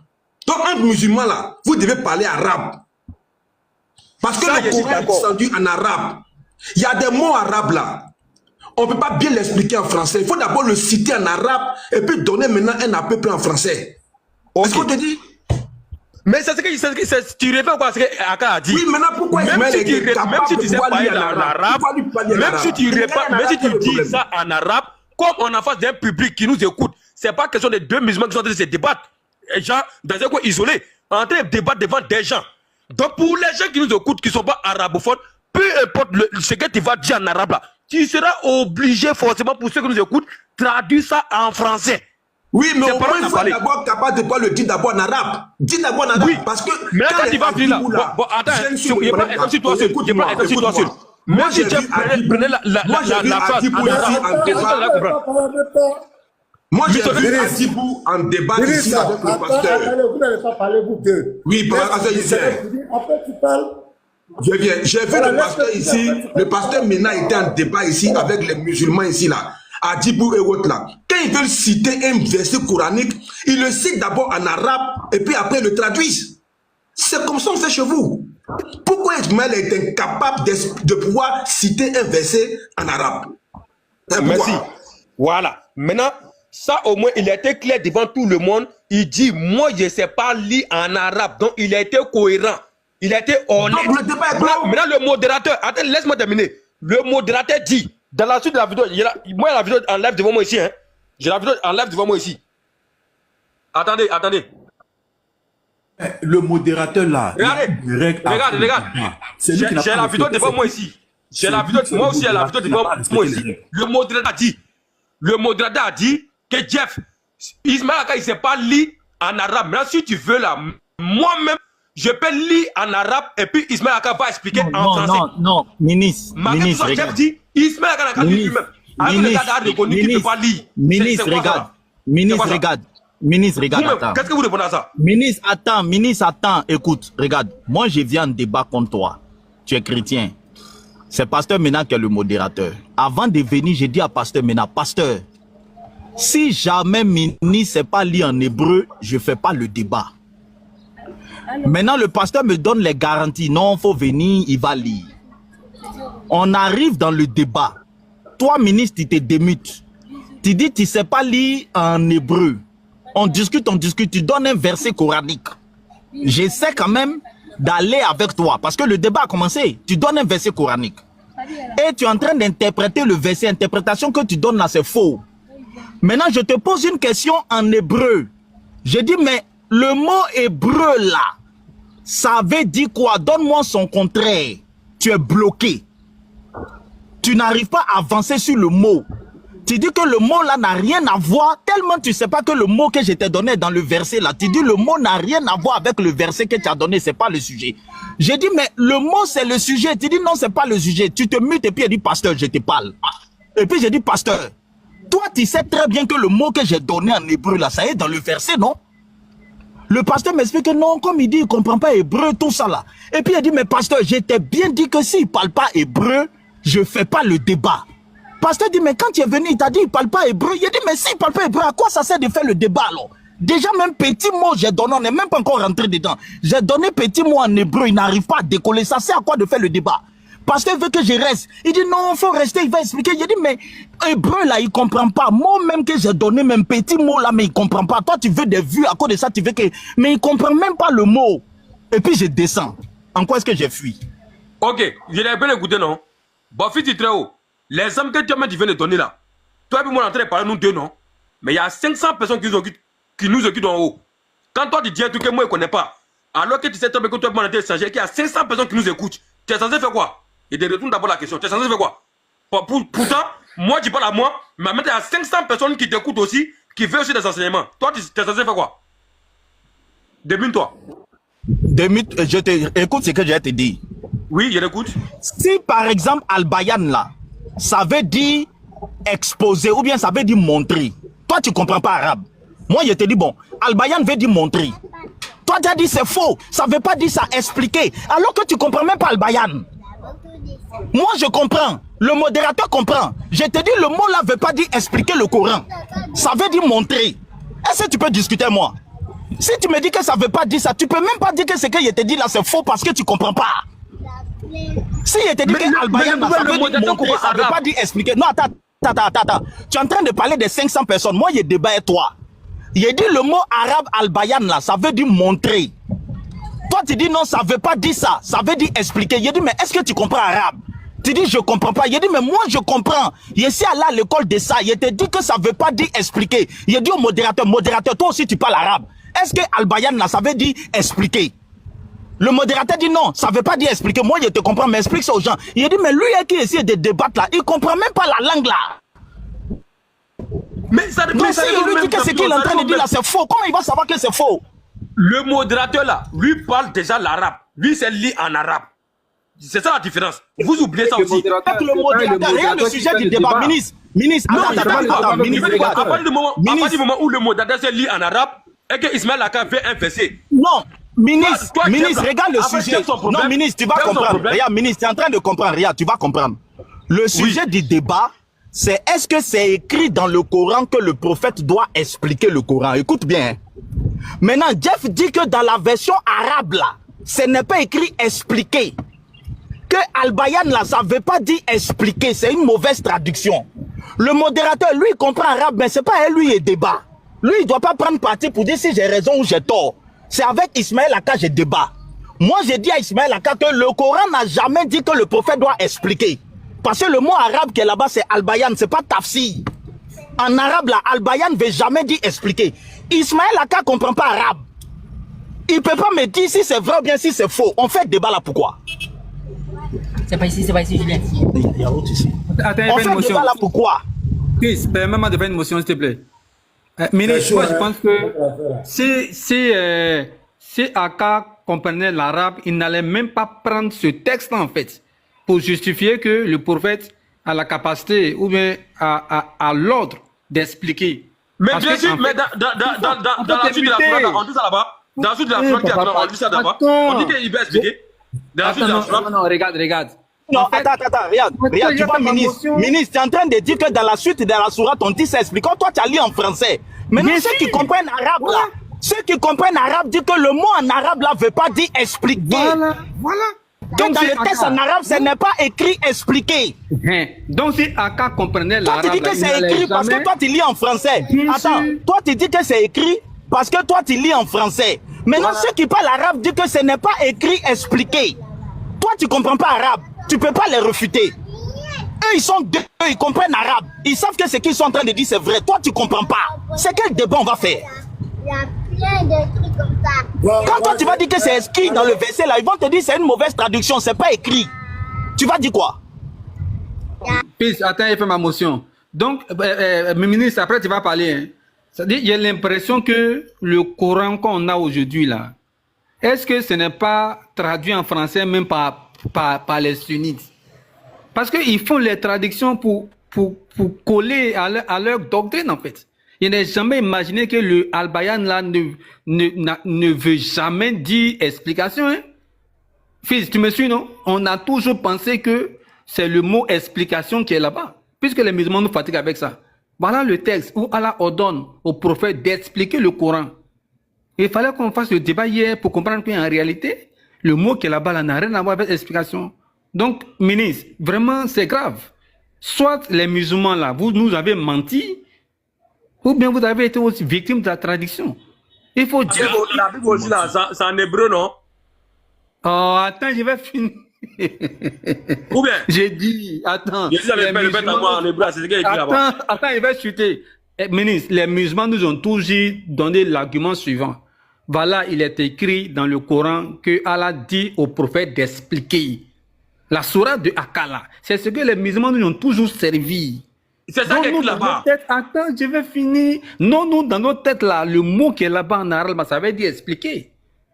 Donc entre musulmans là, vous devez parler arabe. Parce que le Coran est descendu en arabe. Il y a des mots arabes là. On ne peut pas bien l'expliquer en français. Il faut d'abord le citer en arabe et puis donner maintenant un à peu près en français. Est-ce qu'on te dit?
Mais c'est ce que tu réfères quoi à ce qu'Aka a dit.
Oui, maintenant pourquoi
même si tu sais parler en arabe, même si tu dis ça en arabe, comme on est en face d'un public qui nous écoute, c'est pas question de deux musulmans qui sont en train de se débattre, genre dans un coin isolé. en train de débattre devant des gens. Donc pour les gens qui nous écoutent, qui ne sont pas arabophones, peu importe ce que tu vas dire en arabe là, tu seras obligé forcément pour ceux qui nous écoutent, traduire ça en français.
Oui, mais au moins il faut d'abord capable de pouvoir le dire d'abord en arabe. Dis d'abord en arabe. Oui, parce que
mais quand tu vas venir là, bon, attends, il prend exemple sur toi seul. Il prend exemple sur toi seul. Moi, j'ai dit, prenez la phrase en arabe.
Moi, j'ai vu Adibou en débat ici avec le pasteur.
Vous n'allez pas parler, vous deux.
Oui, parce que
après, tu parles.
Je viens. J'ai vu le pasteur ici. Le pasteur Mena était en débat ici avec les musulmans ici là. Adibou et autres là. Quand ils veulent citer un verset coranique, ils le citent d'abord en arabe et puis après ils le traduisent. C'est comme ça qu'on fait chez vous. Pourquoi Ismaël est incapable de pouvoir citer un verset en arabe?
Merci. Voilà. Maintenant, ça au moins, il a été clair devant tout le monde. Il dit, moi je ne sais pas lire en arabe. Donc il a été cohérent. Il a été honnête. Maintenant, le modérateur, attends, laisse-moi terminer. Le modérateur dit, dans la suite de la vidéo, moi la vidéo en live devant moi ici. Hein. J'ai la vidéo en live devant moi ici. Attendez.
Le modérateur là.
Regarde. J'ai la vidéo devant moi ici. J'ai la vidéo, moi aussi, j'ai la vidéo devant moi ici. Le modérateur a dit que Jeff, Ismaël Aka, il ne sait pas lire en arabe. Maintenant, si tu veux là, moi-même, je peux lire en arabe et puis Ismaël Aka va expliquer en français.
Non, ministre.
Ministre, Jeff dit, Ismaël Aka n'a dit lui-même.
Ministre, regarde. Ministre, regarde, attends.
Qu'est-ce que vous répondez à ça?
Ministre, attends, écoute, regarde. Moi, je viens en débat contre toi. Tu es chrétien. C'est Pasteur Mena qui est le modérateur. Avant de venir, j'ai dit à Pasteur Mena, Pasteur, si jamais ministre ne sait pas lire en hébreu, je ne fais pas le débat. Maintenant, le pasteur me donne les garanties. Non, il faut venir, il va lire. On arrive dans le débat. Toi, ministre, tu te démutes. Tu dis, tu ne sais pas lire en hébreu. On discute, tu donnes un verset coranique. J'essaie quand même d'aller avec toi, parce que le débat a commencé. Tu donnes un verset coranique. Et tu es en train d'interpréter le verset. Interprétation que tu donnes là, c'est faux. Maintenant, je te pose une question en hébreu. Je dis, mais le mot hébreu là, ça veut dire quoi? Donne-moi son contraire. Tu es bloqué. Tu n'arrives pas à avancer sur le mot. Tu dis que le mot là n'a rien à voir, tellement tu ne sais pas que le mot que je t'ai donné dans le verset là, tu dis le mot n'a rien à voir avec le verset que tu as donné, c'est pas le sujet. J'ai dit, mais le mot c'est le sujet. Tu dis non, c'est pas le sujet. Tu te mutes et puis il dit, pasteur, je te parle. Et puis j'ai dit, pasteur, toi tu sais très bien que le mot que j'ai donné en hébreu là, ça est dans le verset, non? Le pasteur m'explique que non, comme il dit, il ne comprend pas hébreu, tout ça là. Et puis il dit, mais pasteur, je t'ai bien dit que s'il ne parle pas hébreu, je ne fais pas le débat. Pasteur dit, mais quand tu es venu, il t'a dit, il ne parle pas hébreu. Il a dit, mais s'il ne parle pas hébreu, à quoi ça sert de faire le débat alors? Déjà, même petit mot, j'ai donné, on n'est même pas encore rentré dedans. J'ai donné petit mot en hébreu, il n'arrive pas à décoller. Ça sert à quoi de faire le débat? Pasteur veut que je reste. Il dit, non, il faut rester, il va expliquer. J'ai dit, mais hébreu là, il ne comprend pas. Moi même que j'ai donné, même petit mot là, mais il ne comprend pas. Toi, tu veux des vues, à cause de ça, tu veux que... Mais il ne comprend même pas le mot. Et puis, je descends. En quoi est-ce que j'ai fui?
Ok, je l'ai bien écouté, non? Bon, fils, très haut. Les hommes que tu viens de donner là, toi et moi on est en train de parler nous deux, non? Mais il y a 500 personnes qui nous occupent en haut. Quand toi tu dis un truc que moi je ne connais pas, alors que tu sais toi que toi et moi on est en train de changer, qu'il y a 500 personnes qui nous écoutent, tu es censé faire quoi? Et de retourner d'abord la question, tu es censé faire quoi? Pourtant, moi je parle à moi, mais maintenant il y a 500 personnes qui t'écoutent aussi, qui veulent aussi des enseignements. Toi tu es censé faire quoi? Démine-toi.
Écoute ce que j'ai te dit.
Oui, je l'écoute.
Si par exemple Al-Bayan là, ça veut dire exposer ou bien ça veut dire montrer. Toi, tu ne comprends pas arabe. Moi, je te dis, bon, Al-Bayan veut dire montrer. Toi, tu as dit c'est faux. Ça ne veut pas dire ça, expliquer. Alors que tu ne comprends même pas Al-Bayan. Moi, je comprends. Le modérateur comprend. Je te dis, le mot là ne veut pas dire expliquer le Coran. Ça veut dire montrer. Est-ce que tu peux discuter moi? Si tu me dis que ça ne veut pas dire ça, tu ne peux même pas dire que ce que je te dis là, c'est faux parce que tu ne comprends pas. Si il te dit que Al-Bayan, ça veut dire montrer, ça ne veut pas dire expliquer. Non, attends. Tu es en train de parler de 500 personnes. Moi, je débat avec toi. Il dit le mot arabe Al-Bayan là, ça veut dire montrer. Toi, tu dis non, ça ne veut pas dire ça. Ça veut dire expliquer. Il dit, mais est-ce que tu comprends arabe? Tu dis, je ne comprends pas. Il dit, mais moi, je comprends. Je suis allé à l'école de ça. Il te dit que ça ne veut pas dire expliquer. Il dit au modérateur, toi aussi, tu parles arabe. Est-ce que Al-Bayan là, ça veut dire expliquer? Le modérateur dit non, ça ne veut pas dire expliquer. Moi, je te comprends, mais explique ça aux gens. Il a dit, mais lui qui essaie de débattre là, il ne comprend même pas la langue là.
Mais ça
si il lui dit que ce qu'il est en train de dire là, c'est faux. Comment il va savoir que c'est faux?
Le modérateur là, lui parle déjà l'arabe. Lui, c'est lit en arabe. C'est ça la différence. Vous oubliez ça aussi.
Le modérateur, regarde le sujet du débat. Ministre, attends, ministre, regarde.
À partir du moment où le modérateur se lit en arabe et que Ismaël Aka fait un fessé.
Non. Ministre, regarde le sujet. Non, ministre, tu vas comprendre. Regarde, ministre, tu es en train de comprendre. Regarde, tu vas comprendre. Le sujet du débat, c'est est-ce que c'est écrit dans le Coran que le prophète doit expliquer le Coran? Écoute bien. Maintenant, Jeff dit que dans la version arabe, là, ce n'est pas écrit expliquer. Que Al-Bayan, là, ça ne veut pas dire expliquer. C'est une mauvaise traduction. Le modérateur, lui, il comprend arabe, mais ce n'est pas lui qui débat. Lui, il ne doit pas prendre parti pour dire si j'ai raison ou j'ai tort. C'est avec Ismaël Aka que je débat. Moi, j'ai dit à Ismaël Aka que le Coran n'a jamais dit que le prophète doit expliquer. Parce que le mot arabe qui est là-bas, c'est Al-Bayan, c'est pas tafsir. En arabe, là, Al-Bayan ne veut jamais dire expliquer. Ismaël Aka ne comprend pas arabe. Il ne peut pas me dire si c'est vrai ou bien si c'est faux. On fait débat là, pourquoi?
C'est pas ici, Julien.
Attends,
on fait débat là, pourquoi?
Chris, permets-moi de faire une motion, s'il te plaît. Ministre, moi je pense que si Aka comprenait l'arabe, il n'allait même pas prendre ce texte en fait pour justifier que le prophète a la capacité ou bien a l'ordre d'expliquer.
Mais bien sûr, mais dans la suite de la Sourate, on dit ça là-bas. Dans la suite de la Sourate, on dit ça là-bas. On dit qu'il va expliquer.
Non, regarde.
Non, attends, regarde, tu vois, ministre, tu es en train de dire que dans la suite de la sourate, on dit ça explique. Toi, tu as lu en français. Maintenant, ceux qui comprennent arabe, là, ceux qui comprennent arabe disent que le mot en arabe, là, ne veut pas dire expliquer.
Voilà.
Que dans le texte en arabe, ce n'est pas écrit expliquer.
Donc, si Aka comprenait l'arabe,
toi, tu dis que c'est écrit parce que toi, tu lis en français. Attends, toi, tu dis que c'est écrit parce que toi, tu lis en français. Maintenant, ceux qui parlent arabe disent que ce n'est pas écrit expliquer. Toi, tu ne comprends pas arabe. Tu ne peux pas les refuter. Eux, ils sont deux, ils comprennent arabe. Ils savent que ce qu'ils sont en train de dire, c'est vrai. Toi, tu ne comprends pas. C'est quel débat on va faire?
Il y a plein de trucs comme ça.
Quand toi, tu vas dire que c'est écrit dans le verset, là, ils vont te dire que c'est une mauvaise traduction, c'est pas écrit. Tu vas dire quoi?
Puis, attends, il fait ma motion. Donc, ministre, après, tu vas parler. Hein. C'est-à-dire, il y a l'impression que le Coran qu'on a aujourd'hui, là, est-ce que ce n'est pas traduit en français même par les sunnites? Parce qu'ils font les traductions pour coller à leur doctrine, en fait. Il n'a jamais imaginé que le Al-Bayan, là, ne veut jamais dire explication. Hein? Fils, tu me suis, non? On a toujours pensé que c'est le mot explication qui est là-bas. Puisque les musulmans nous fatiguent avec ça. Voilà le texte où Allah ordonne au prophète d'expliquer le Coran. Il fallait qu'on fasse le débat hier pour comprendre qu'en réalité, le mot qui est là-bas n'a rien à voir avec l'explication. Donc, ministre, vraiment, c'est grave. Soit les musulmans, là, vous nous avez menti, ou bien vous avez été aussi victime de la traduction. Il faut dire...
La Bible aussi, là, c'est en hébreu, non?
Oh, attends, je vais finir.
Ou bien?
J'ai dit, attends.
Je dis ça, le bête à moi en hébreu, c'est ce qu'il a écrit là-bas.
Attends, il va chuter. Ministre, les musulmans nous ont toujours donné l'argument suivant. Voilà, il est écrit dans le Coran que Allah dit au prophète d'expliquer. La sourate de Akala, c'est ce que les musulmans nous ont toujours servi.
C'est ça qui est écrit là-bas.
Attends, je vais finir. Non, nous, dans notre tête, là, le mot qui est là-bas en arabe, ça veut dire expliquer.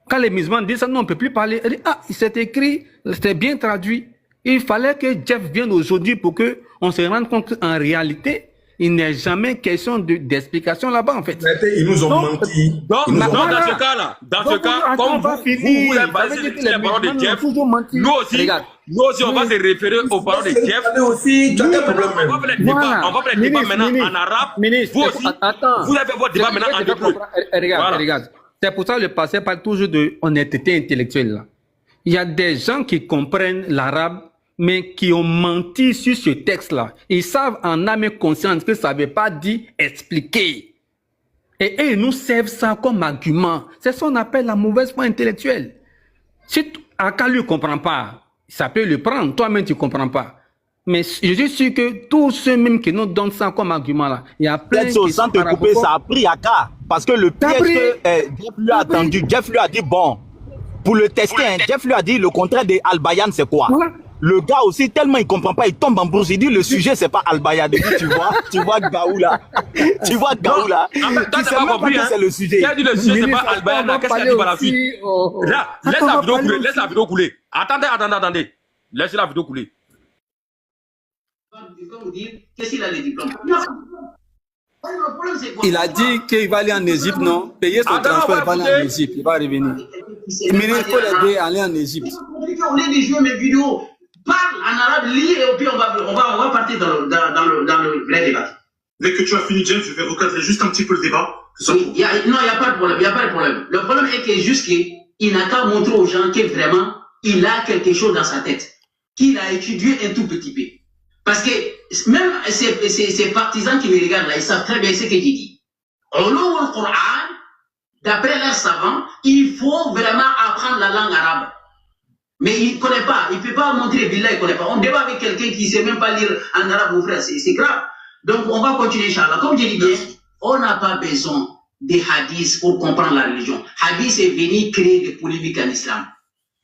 Quand les musulmans disent ça, non, on ne peut plus parler. Elle dit, ah, c'est écrit, c'est bien traduit. Il fallait que Jeff vienne aujourd'hui pour qu'on se rende compte qu'en réalité, il n'est jamais question d'explication là-bas, en fait.
Ils nous ont menti.
Dans ce cas-là, comme vous avez basé les paroles de Jeff, nous aussi, on va se référer aux paroles de Jeff. On va faire les débats maintenant en arabe. Vous aussi, vous avez votre débat maintenant en hébreu.
Regarde. C'est pour ça que le passé parle toujours de honnêteté intellectuelle. Là. Il y a des gens qui comprennent l'arabe, mais qui ont menti sur ce texte-là. Ils savent en âme et conscience que ça ne veut pas dire expliquer. Et ils nous servent ça comme argument. C'est ce qu'on appelle la mauvaise foi intellectuelle. Si Aka ne comprend pas, ça peut le prendre. Toi-même, tu ne comprends pas. Mais je suis sûr que tous ceux même qui nous donnent ça comme argument là, il y a plein de
choses. Sans te couper, ça a pris à cas. Parce que le piège que Jeff lui a attendu, Jeff lui a dit bon, pour le tester, hein, Jeff lui a dit le contraire de Al-Bayan c'est quoi? Voilà. Le gars aussi, tellement il comprend pas, il tombe en bourse, il dit le sujet c'est pas Al-Bayan. Tu vois Gaou là. Tu vois Gaou là. Tu sais même pas que c'est le sujet.
Qui a dit le sujet c'est pas Al-Bayan, qu'est-ce qu'il a dit par la suite? Là, laisse la vidéo couler, laisse la vidéo couler. Attendez. Laissez la vidéo couler.
Qu'est-ce qu'il a les diplômes?
Il a dit qu'il va aller en Égypte, non? Payer son transport, il va aller en Égypte, il va revenir. Il mérite pour l'aider à aller en Égypte.
Au lieu de jouer mes vidéos, parle en arabe, lis et puis on va partir dans le vrai débat.
Dès que tu as fini, James, je vais recadrer juste un petit peu le débat.
Non, il n'y a pas de problème. Le problème est que juste qu'il n'a qu'à montrer aux gens que vraiment, il a quelque chose dans sa tête, qu'il a étudié un tout petit peu. Parce que même ces partisans qui me regardent là, ils savent très bien ce que j'ai dit. Au long du Coran, d'après leurs savants, il faut vraiment apprendre la langue arabe. Mais il ne connaît pas, il ne peut pas montrer Billah, il ne connaît pas. On débat avec quelqu'un qui ne sait même pas lire en arabe, mon frère, c'est grave. Donc on va continuer, Inch'Allah. Comme je dis bien, on n'a pas besoin des hadiths pour comprendre la religion. Hadith est venu créer des polémiques en islam.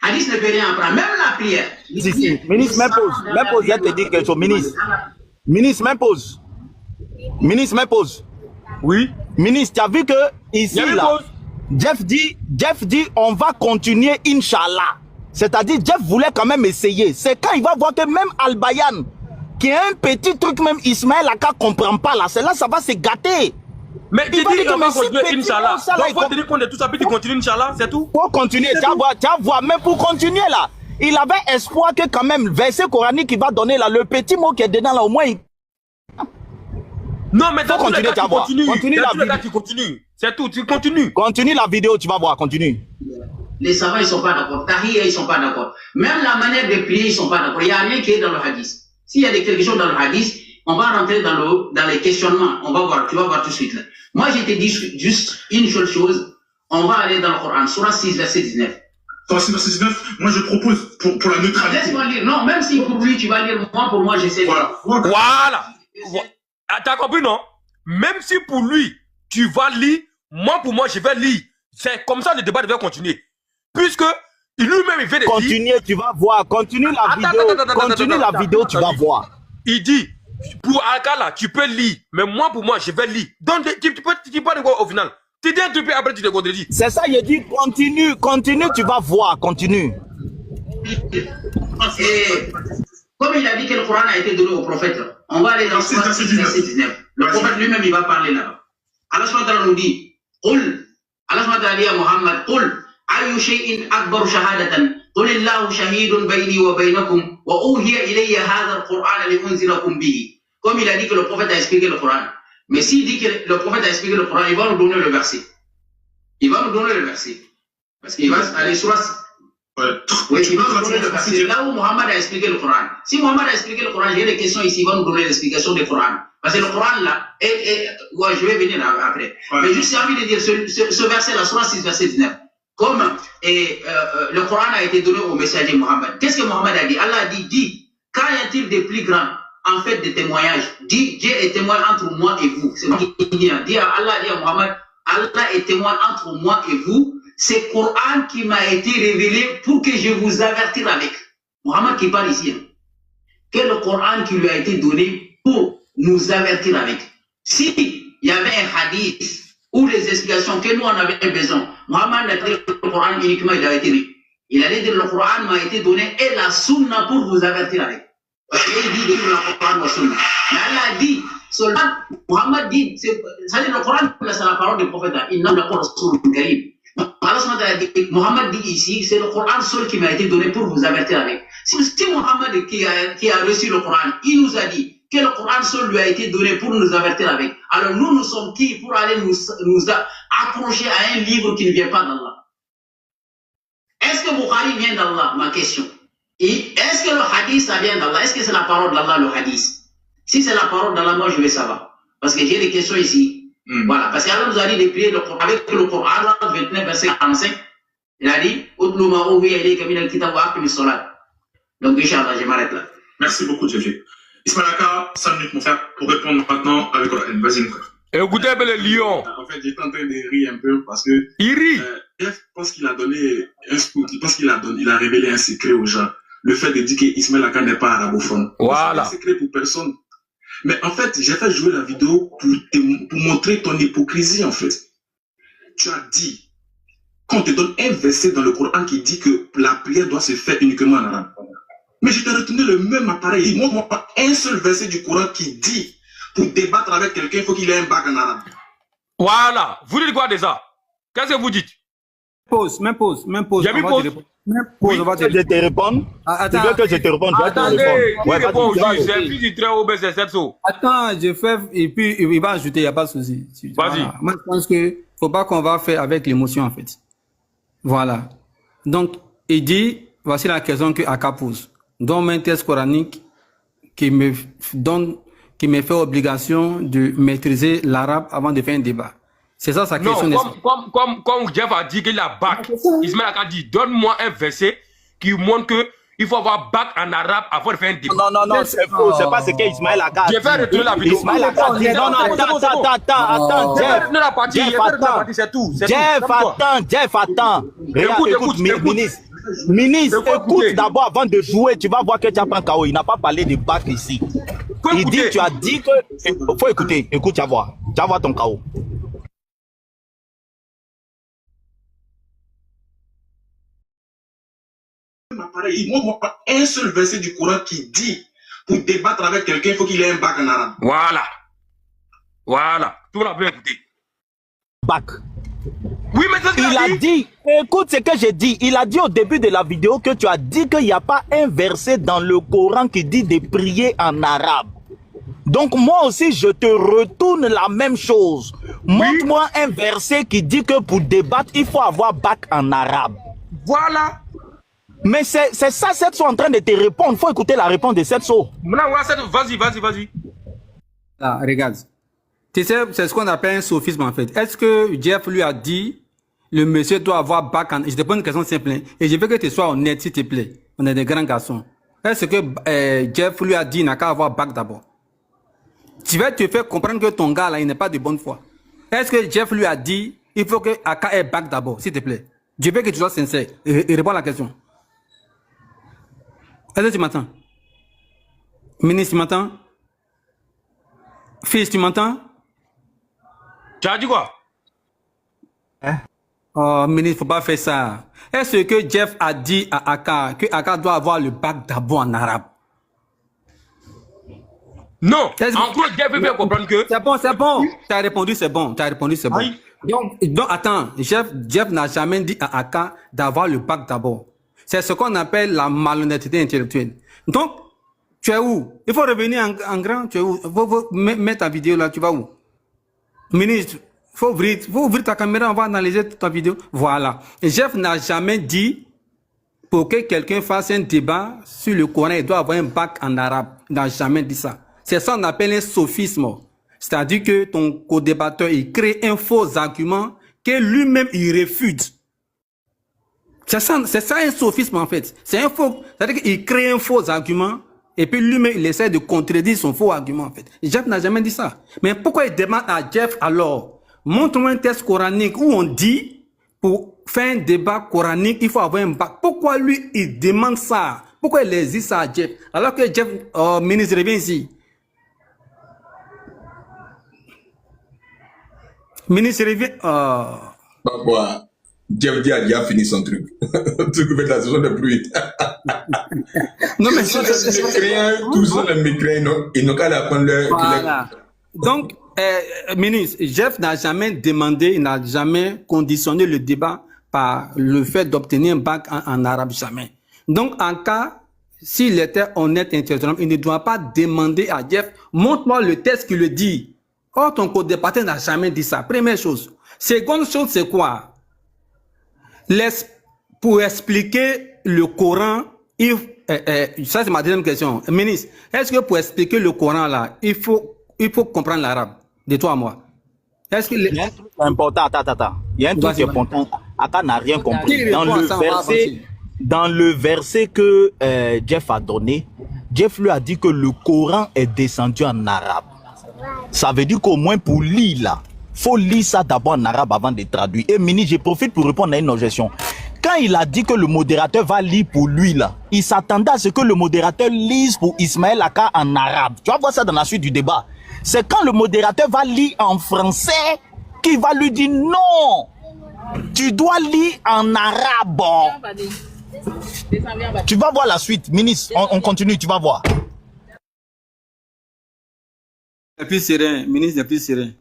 Hadith ne peut rien apprendre, même la prière.
Si. Ministre, même pause, je te dis quelque chose, Ministre, même pause.
Oui.
Ministre, tu as vu que ici, là, Jeff dit, on va continuer, Inch'Allah. C'est-à-dire, Jeff voulait quand même essayer. C'est quand il va voir que même Al-Bayan, qui est un petit truc, même Ismaël Aka comprend pas là, c'est là, ça va se gâter.
Mais tu dis qu'on va continuer, Inch'Allah. Donc, il faut tenir compte de tout ça, puis tu continues, Inch'Allah, c'est tout.
Faut continuer, tu vas voir, même pour continuer là. Il avait espoir que quand même, verset coranique qu'il va donner là, le petit mot qui est dedans là, au moins,
Non, mais
faut continuer, tu vas voir. Continue la vidéo.
Tu continues. C'est tout, tu continues.
Continue la vidéo, tu vas voir, continue.
Les savants, ils ne sont pas d'accord. Tahir, ils ne sont pas d'accord. Même la manière de prier, ils ne sont pas d'accord. Il n'y a rien qui est dans le hadith. S'il y a quelque chose dans le hadith, on va rentrer dans les questionnements. On va voir, tu vas voir tout de suite là. Moi, j'ai te dit juste une seule chose. On va aller dans le Coran, Surah 6, verset 19.
Surah 6, verset 19, moi je propose pour la neutralité.
Laisse-moi lire. Non, même si pour lui, tu vas lire, moi, pour moi, j'essaie de lire.
Voilà. T'as compris, non? Même si pour lui, tu vas lire, moi, pour moi, je vais lire. C'est comme ça le débat devait continuer. Puisque lui-même, il fait des
Continue, tu vas voir. Continue la vidéo, tu vas voir.
Il dit, pour Alkala, tu peux lire. Mais moi, pour moi, je vais lire. Donc, tu peux dire quoi au final? Tu dis un truc, après tu te contredis.
C'est ça, il dit, continue, tu vas voir, continue.
Et, comme il a dit que le Coran a été donné au prophète, on va aller dans le verset 19. Le prophète lui-même, il va parler là-bas. Allah subhanahu wa ta'ala nous dit, Allah subhanahu wa ta'ala dit à Muhammad, أي شيء أكبر شهادة قل الله شهيد بيني وبينكم وأوحي إلي هذا القرآن لأنذركم به. Comme il a dit que le prophète a expliqué le Coran. Mais s'il dit que le prophète a expliqué le Coran, il va nous donner le verset. Parce qu'il va aller sur la... Oui, il va nous donner le verset. Là où Mohammed a expliqué le Coran. Si Mohammed a expliqué le Coran, j'ai des questions ici, il va nous donner l'explication du Coran. Parce que le Coran là, ouais, je vais venir après. Ouais. Mais juste j'ai envie de dire, ce verset là, Surah 6, verset 19. Comme le Coran a été donné au messager Mohammed. Qu'est-ce que Mohammed a dit? Allah a dit, qu'en y a-t-il de plus grand en fait de témoignage? Dit, Dieu est témoin entre moi et vous. C'est moi qui dis. Allah dit à Mohammed, Allah est témoin entre moi et vous. C'est le Coran qui m'a été révélé pour que je vous avertisse avec. Mohammed qui parle ici. Quel est le Coran qui lui a été donné pour nous avertir avec? Si il y avait un hadith ou les explications que nous on avait besoin, Mohammed n'a pas dit le Coran uniquement, il a été dit. Il allait dire le Coran m'a été donné et la sunna pour vous avertir avec. Parce qu'il dit de le Coran wa sunna. Mais Allah dit, seulement, Mohammed dit, c'est-à-dire le Coran, c'est la parole du prophète. Il n'a pas Rasul Karim. Mohammed dit ici, c'est le Coran seul qui m'a été donné pour vous avertir avec. Si Mohammed qui a reçu le Coran, il nous a dit que le Coran seul lui a été donné pour nous avertir avec. Alors nous sommes qui pour aller nous accrocher à un livre qui ne vient pas d'Allah? Est-ce que Bukhari vient d'Allah? Ma question. Et est-ce que le hadith ça vient d'Allah? Est-ce que c'est la parole d'Allah le hadith? Si c'est la parole d'Allah, moi je vais savoir. Parce que j'ai des questions ici. Voilà. Parce qu'Allah nous a dit de prier avec le Coran, 29, verset 45. Il a dit, donc Inch'Allah, je m'arrête là.
Merci beaucoup, Djeffé. Ismaël Aka, 5 minutes, mon frère, pour répondre maintenant avec Coraline. Vas-y, mon frère.
Écoutez un peu le lion.
En fait, j'étais en train de rire un peu parce que...
Il rit.
Jeff pense qu'il a donné un scoop, il pense qu'il a révélé un secret aux gens. Le fait de dire qu'Ismaël Aka n'est pas arabophone.
Voilà.
C'est un secret pour personne. Mais en fait, j'ai fait jouer la vidéo pour montrer ton hypocrisie, en fait. Tu as dit, qu'on te donne un verset dans le Coran qui dit que la prière doit se faire uniquement en arabe. Mais je t'ai retenu le même appareil. Montre-moi pas un seul verset du Coran qui dit, pour débattre avec quelqu'un, il faut qu'il ait un bac en arabe.
Voilà. Vous dites quoi de ça? Qu'est-ce que vous dites?
Même pause.
J'ai mis pause.
Pause, on va te
Je te réponds.
Attends.
Tu veux que je te réponde?
Attendez, qui répond aujourd'hui? C'est un fils du très haut, c'est 700.
Attends, je fais, et puis il va ajouter, il n'y a pas de souci.
Vas-y.
Voilà. Moi, je pense que faut pas qu'on va faire avec l'émotion, en fait. Voilà. Donc, il dit, voici la question que Aka pose. Dans un texte coranique qui me fait obligation de maîtriser l'arabe avant de faire un débat. C'est ça sa question.
Non, comme Jeff a dit qu'il a bac, Ismaël a dit, donne-moi un verset qui montre que il faut avoir bac en arabe avant de faire un débat.
Non, c'est faux. C'est pas ce qu'Ismaël a dit.
Je vais retourner la vidéo.
Ismaël a dit. Non, attends, Jeff, attends. Regarde, écoute, ministre, écoute d'abord avant de jouer. Tu vas voir que tu as pris un KO. Il n'a pas parlé de bac ici. Il dit, tu as dit que... Faut écouter. Écoute, tu vas voir. Tu vas voir ton KO.
Il montre pas un seul verset du Coran qui dit pour débattre avec quelqu'un, il faut qu'il ait un bac en arabe.
Voilà. Tout le monde a bien écouté.
Bac.
Oui, mais c'est ce
qu'il a dit. Écoute ce que j'ai dit. Il a dit au début de la vidéo que tu as dit qu'il n'y a pas un verset dans le Coran qui dit de prier en arabe. Donc moi aussi, je te retourne la même chose. Montre-moi un verset qui dit que pour débattre, il faut avoir bac en arabe.
Voilà.
Mais c'est ça, Setso en train de te répondre. Il faut écouter la réponse de Setso.
Vas-y.
Là, regarde. Tu sais, c'est ce qu'on appelle un sophisme en fait. Est-ce que Jeff lui a dit, le monsieur doit avoir bac en... Je te pose une question simple. Hein, et je veux que tu sois honnête, s'il te plaît. On est des grands garçons. Est-ce que Jeff lui a dit, il n'a qu'à avoir bac d'abord? Tu vas te faire comprendre que ton gars là, il n'est pas de bonne foi. Est-ce que Jeff lui a dit, il faut que Aka ait bac d'abord, s'il te plaît? Je veux que tu sois sincère et réponds à la question. Est-ce que tu m'entends? Ministre, tu m'entends? Fils, tu m'entends?
Tu as dit quoi?
Oh, ministre, faut pas faire ça. Est-ce que Jeff a dit à Aka que Aka doit avoir le bac d'abord en arabe?
Non. En gros, Jeff veut bien comprendre que...
C'est bon. Tu as répondu, c'est bon.
Oui.
Donc, attends. Jeff n'a jamais dit à Aka d'avoir le bac d'abord. C'est ce qu'on appelle la malhonnêteté intellectuelle. Donc, tu es où? Il faut revenir en grand. Tu es où? Faut mettre ta vidéo là. Tu vas où? Ministre, faut ouvrir ta caméra. On va analyser ta vidéo. Voilà. Et Jeff n'a jamais dit pour que quelqu'un fasse un débat sur le Coran, il doit avoir un bac en arabe. Il n'a jamais dit ça. C'est ça qu'on appelle un sophisme. C'est-à-dire que ton co-débatteur, il crée un faux argument que lui-même, il réfute. C'est ça un sophisme en fait. C'est un faux, c'est-à-dire qu'il crée un faux argument et puis lui-même il essaie de contredire son faux argument en fait. Jeff n'a jamais dit ça. Mais pourquoi il demande à Jeff alors, montre-moi un texte coranique où on dit pour faire un débat coranique il faut avoir un bac. Pourquoi lui il demande ça? Pourquoi il hésite ça à Jeff? Alors que Jeff, ministre, revient ici. Ministre, revient.
Pourquoi? Jeff dit a déjà fini son truc. Tu peux la saison de pluie.
Non, mais
tous sont les mécréants, ils n'ont qu'à apprendre leur.
Voilà. Donc, ministre, Jeff n'a jamais demandé, il n'a jamais conditionné le débat par le fait d'obtenir un bac en arabe, jamais. Donc, en cas, s'il était honnête intellectuellement, il ne doit pas demander à Jeff, montre-moi le texte qui le dit. Or, ton co-débatteur n'a jamais dit ça. Première chose. Seconde chose, c'est quoi? Pour expliquer le Coran, ça c'est ma deuxième question. Ministre, est-ce que pour expliquer le Coran là, il faut comprendre l'arabe, de toi à moi? Est-ce que
il y a un truc important, attends. Il y a un truc important. Aka n'a rien compris. Dans le verset que Jeff a donné, Jeff lui a dit que le Coran est descendu en arabe. Ça veut dire qu'au moins pour lire là, il faut lire ça d'abord en arabe avant de traduire. Et Mini, je profite pour répondre à une objection. Quand il a dit que le modérateur va lire pour lui là, il s'attendait à ce que le modérateur lise pour Ismaël Aka en arabe. Tu vas voir ça dans la suite du débat. C'est quand le modérateur va lire en français qu'il va lui dire non. Tu dois lire en arabe. Tu vas voir la suite, ministre. On continue, tu vas voir.
Le plus serein, ministre le plus serein.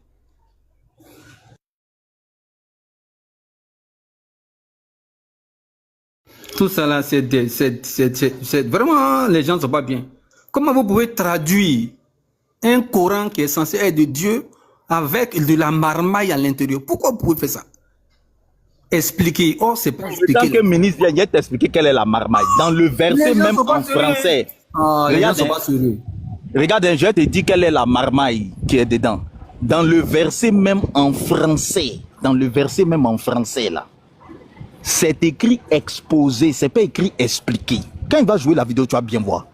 Tout ça là, c'est vraiment, les gens ne sont pas bien. Comment vous pouvez traduire un Coran qui est censé être de Dieu avec de la marmaille à l'intérieur? Pourquoi vous pouvez faire ça? Expliquer. Oh, c'est pas expliquer.
Tant que le ministre vient t'expliquer quelle est la marmaille. Dans le verset même en français.
Les gens ne sont pas sérieux.
Regarde, je te dis quelle est la marmaille qui est dedans. Dans le verset même en français. Dans le verset même en français là. C'est écrit exposé, c'est pas écrit expliqué. Quand il va jouer la vidéo, tu vas bien voir.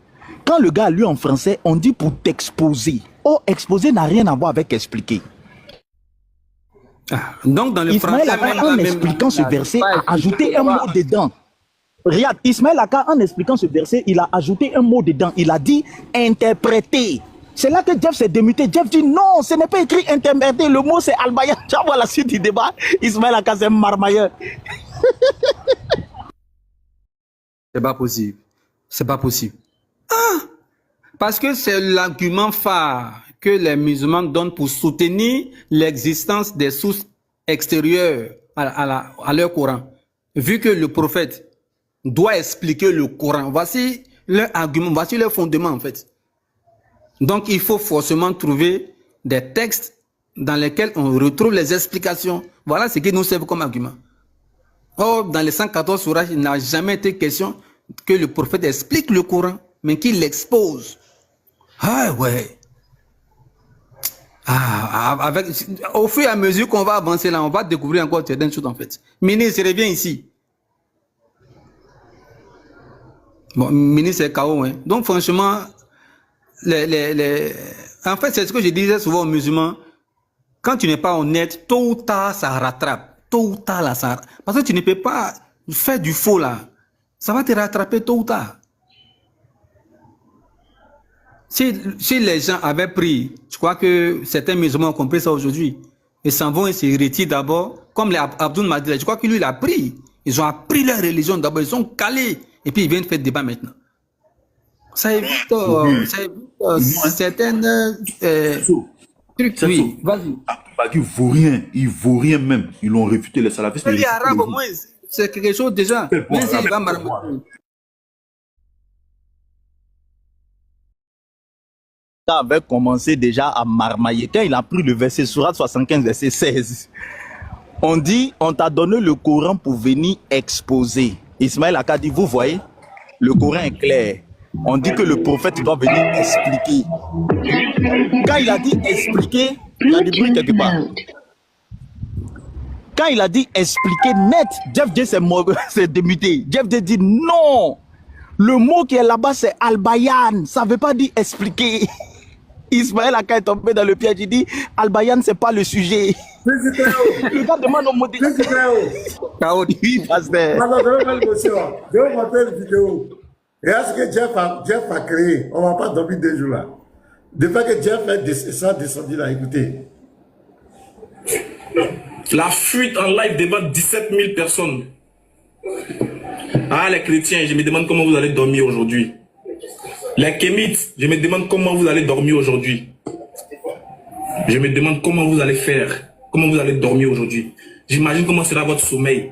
Quand le gars a lu en français, on dit pour t'exposer. Oh, exposer n'a rien à voir avec expliquer.
Donc dans le
Ismaël Aka, en expliquant ce verset, a ajouté un mot dedans. Regarde, Ismaël Aka, en expliquant ce verset, il a ajouté un mot dedans. Il a dit interpréter. C'est là que Jeff s'est démuté. Jeff dit non, ce n'est pas écrit interpréter. Le mot c'est albaïa. Tu vas voir la suite du débat. Ismaël Aka, c'est un marmailleur.
C'est pas possible. C'est pas possible. Ah! Parce que c'est l'argument phare que les musulmans donnent pour soutenir l'existence des sources extérieures à leur Coran. Vu que le prophète doit expliquer le Coran. Voici leur argument, voici leur fondement en fait. Donc il faut forcément trouver des textes dans lesquels on retrouve les explications. Voilà ce qui nous sert comme argument. Or, dans les 114 sourates, il n'a jamais été question que le prophète explique le Coran, mais qu'il l'expose. Ah ouais. Au fur et à mesure qu'on va avancer là, on va découvrir encore certaines choses en fait. Ministre, reviens ici. Bon, ministre est KO, hein. Donc franchement, en fait, c'est ce que je disais souvent aux musulmans. Quand tu n'es pas honnête, tôt ou tard, ça rattrape. Tôt ou tard, là, ça... Parce que tu ne peux pas faire du faux, là. Ça va te rattraper tôt ou tard. Si les gens avaient pris, je crois que certains musulmans ont compris ça aujourd'hui, ils s'en vont et se retirent d'abord, comme les Abdoul Madrid, je crois que lui, il a pris. Ils ont appris leur religion d'abord, ils sont calés, et puis ils viennent faire le débat maintenant. Ça évite certaines trucs. Oui, vas-y.
Il vaut rien même. Ils l'ont réfuté, les salafistes.
Les arabes, au moins, c'est quelque chose déjà. Même s'il va
avait commencé déjà à marmailler. Quand il a pris le verset Sourate 75, verset 16, on dit, on t'a donné le Coran pour venir exposer. Ismaël Aka dit, vous voyez, le Coran est clair. On dit que le prophète doit venir expliquer. Quand il a dit expliquer, il y a du bruit quelque part. Quand il a dit expliquer net, Jeff J s'est démuté. Jeff J dit non. Le mot qui est là-bas, c'est Al-Bayan. Ça ne veut pas dire expliquer. Ismaël Aka est tombé dans le piège. Il dit Al-Bayan, ce n'est pas le sujet. Le gars demande au modérateur.
Oui, pasteur. Je vais vous montrer une vidéo. Regarde ce que Jeff a créé. On ne va pas dormir 2 jours là. Depuis que Jeff est descendu là, écoutez.
La fuite en live devant 17 000 personnes. Ah, les chrétiens, je me demande comment vous allez dormir aujourd'hui. Les kémites, je me demande comment vous allez dormir aujourd'hui. Je me demande comment vous allez faire, comment vous allez dormir aujourd'hui. J'imagine comment sera votre sommeil.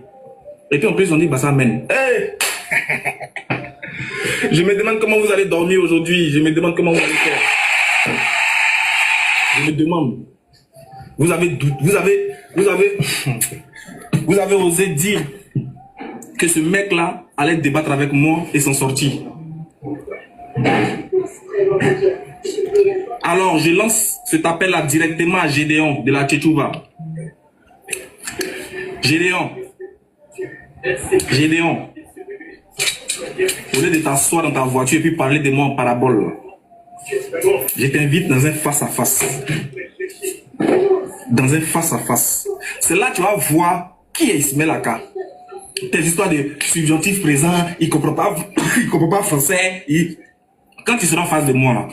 Et puis en plus, on dit, bah ça mène. Hey! Je me demande comment vous allez dormir aujourd'hui. Je me demande comment vous allez faire. Je me demande. Vous avez osé dire que ce mec-là allait débattre avec moi et s'en sortir. Alors, je lance cet appel-là directement à Gédéon de la Tchétchouva. Gédéon. au lieu de t'asseoir dans ta voiture et puis parler de moi en parabole, je t'invite dans un face-à-face. Dans un face-à-face. C'est là que tu vas voir qui est Ismaël Aka. Tes histoires de subjonctif présent, il comprend pas français. Quand tu seras en face de moi, là,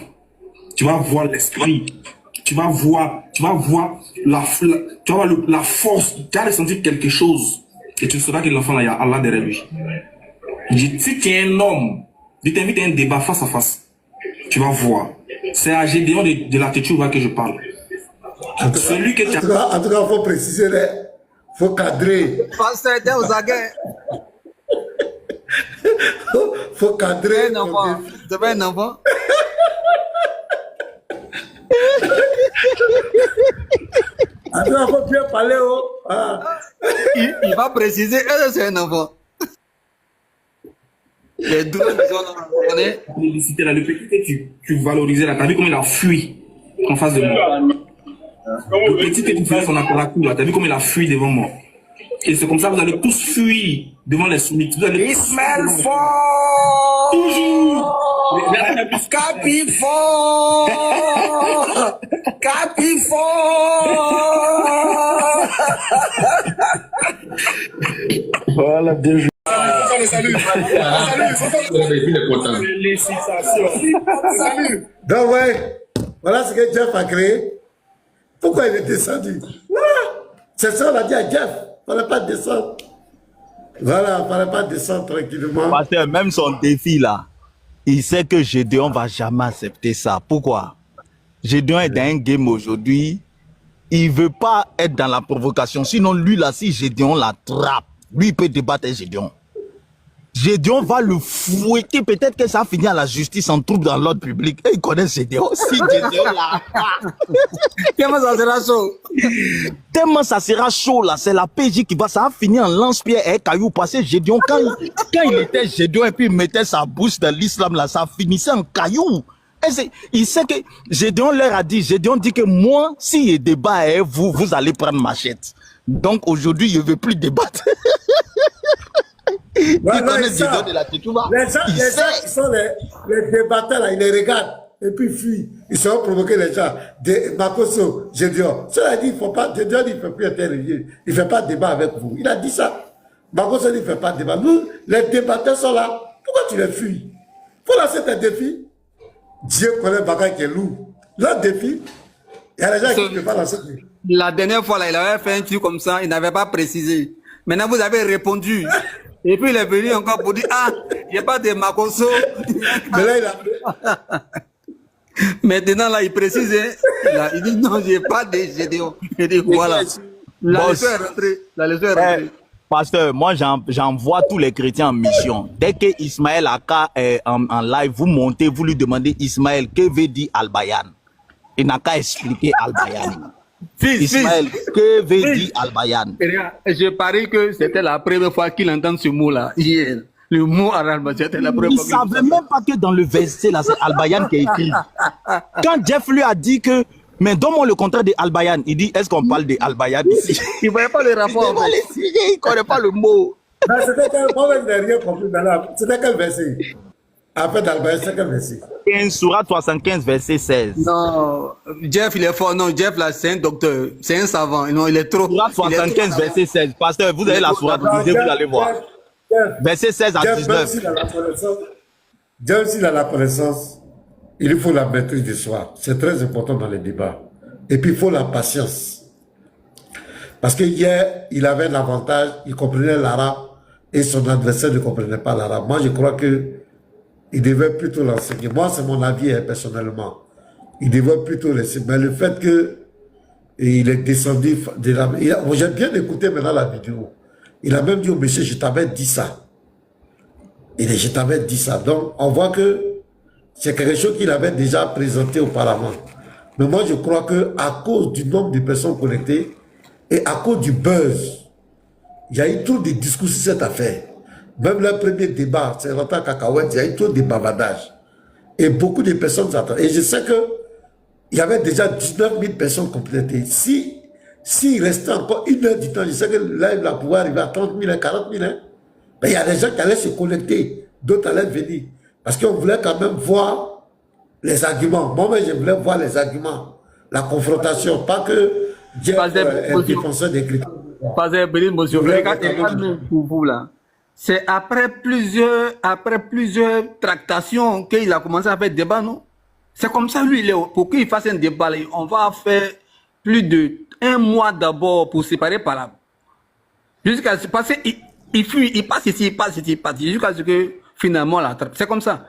tu vas voir l'esprit. Tu vas voir la force. Tu vas ressentir quelque chose. Et tu sauras que l'enfant là, il y a Allah derrière lui. Si tu es un homme, je t'invite à un débat face à face. Tu vas voir. C'est à Gédéon de la Tétouba que je parle. Celui que tu as...
En tout cas, il faut préciser, il faut cadrer.
Pasteur, t'es aux aguets.
Faut cadrer.
Un enfant. C'est pas un enfant.
En tout cas, il faut bien parler.
Il va préciser, c'est un enfant. Les deux
Félicité là, le petit que tu valorisais là, t'as vu comment il a fui en face de moi. Le petit que tu faisais son accord là, t'as vu comment il a fui devant moi. Et c'est comme ça que vous allez tous fuir devant les soumis.
Ismaël fort.
Toujours.
Capi fort. Capi fort.
Voilà, bien joué.
Salut.
Donc, ouais, voilà ce que Jeff a créé. Pourquoi il est descendu? C'est ça, on a dit à Jeff. Il ne fallait pas descendre. Voilà, il ne fallait pas descendre tranquillement.
Pasteur, même son défi là, il sait que Gédéon ne va jamais accepter ça. Pourquoi? Gédéon est dans un game aujourd'hui. Il ne veut pas être dans la provocation. Sinon, lui là, si Gédéon l'attrape, lui, il peut débattre avec Gédéon. Gédéon va le fouetter. Peut-être que ça finit à la justice en trouble dans l'ordre public. Et il connaît Gédéon. Si Gédéon là.
Tellement ça sera chaud.
Tellement ça sera chaud là. C'est la PJ qui va. Ça va finir en lance-pierre et caillou. Parce que Gédéon, quand il était Gédéon et puis il mettait sa bouche dans l'islam là, ça finissait en caillou. Et il sait que Gédéon leur a dit. Gédéon dit que moi, si il débat avec vous, vous allez prendre machette. Donc aujourd'hui, je ne veux plus débattre.
Ouais, les gens qui sont les débatteurs, là, ils les regardent et puis fuient. Ils sont provoqués les gens. Makoso, Gédéon. Cela dit, il ne faut pas, Gédéon, il ne fait plus intervenir. Il ne fait pas de débat avec vous. Il a dit ça. Makoso, il ne fait pas de débat. Nous, les débatteurs sont là. Pourquoi tu les fuis? Il faut lancer tes défis. Dieu connaît Bagay qui est lourd. Leur défi, il y a des gens qui ne peuvent pas lancer.
La dernière fois, là, il avait fait un truc comme ça, il n'avait pas précisé. Maintenant, vous avez répondu. Et puis, il est venu encore pour dire, ah, il n'y a pas de Makoso.
Mais là, il a...
Maintenant, là, il précise, là, il dit, non, je n'ai pas de Gédéon. Il dit, voilà. La leçon est rentrée. La leçon est rentrée.
Pasteur, moi, j'envoie tous les chrétiens en mission. Dès que Ismaël Aka est en live, vous montez, vous lui demandez, Ismaël, que veut dire Al-Bayan? Il n'a qu'à expliquer Al-Bayan. Ismaël, que veut dire Al-Bayan?
Je parie que c'était la première fois qu'il entend ce mot-là, hier. Le mot arabe, c'était la première fois.
Il ne savait même pas que dans le verset, là, c'est Al-Bayan qui est écrit. Quand Jeff lui a dit que, mais donne-moi le contraire de Al-Bayan, il dit, est-ce qu'on parle de Al-Bayan ici?
Il ne voyait pas le rapport.
Il ne connaît pas le mot.
C'était quel verset? Après d'Al-Bayan, c'est quel verset?
Sourate 75, verset 16.
Non, Jeff, il est fort. Non, Jeff, là, c'est un docteur. C'est un savant. Non, il est trop.
Sourate 75, verset 16. Pasteur, vous avez la sourate, vous allez voir. Verset 16 à 19.
Dieu, s'il a la connaissance, il faut la maîtrise du soi. C'est très important dans les débats. Et puis, il faut la patience. Parce que hier, il avait l'avantage, il comprenait l'arabe et son adversaire ne comprenait pas l'arabe. Moi, je crois que il devait plutôt l'enseigner. Moi, c'est mon avis, personnellement. Il devait plutôt laisser. Mais le fait qu'il est descendu de la... J'ai bien écouté maintenant la vidéo. Il a même dit au monsieur, je t'avais dit ça. Je t'avais dit ça. Donc, on voit que c'est quelque chose qu'il avait déjà présenté auparavant. Mais moi, je crois qu'à cause du nombre de personnes connectées et à cause du buzz, il y a eu trop de discours sur cette affaire. Même le premier débat, c'est longtemps cacahuète, il y a eu trop de bavardages. Et beaucoup de personnes s'attendent. Et je sais qu'il y avait déjà 19 000 personnes complétées. S'il restait encore une heure du temps, je sais que là, il va pouvoir arriver à 30 000, 40 000. Mais il y a des gens qui allaient se connecter d'autres allaient venir. Parce qu'on voulait quand même voir les arguments. Moi-même, je voulais voir les arguments, la confrontation, pas que Jeff est défenseur des critères.
Pour vous là. C'est après plusieurs tractations qu'il a commencé à faire débat, non? C'est comme ça, lui, pour qu'il fasse un débat, là, on va faire plus de 1 mois d'abord pour séparer par là. Jusqu'à ce passer, il fuit, il passe ici, il passe ici, il passe ici, jusqu'à ce que finalement, là, c'est comme ça.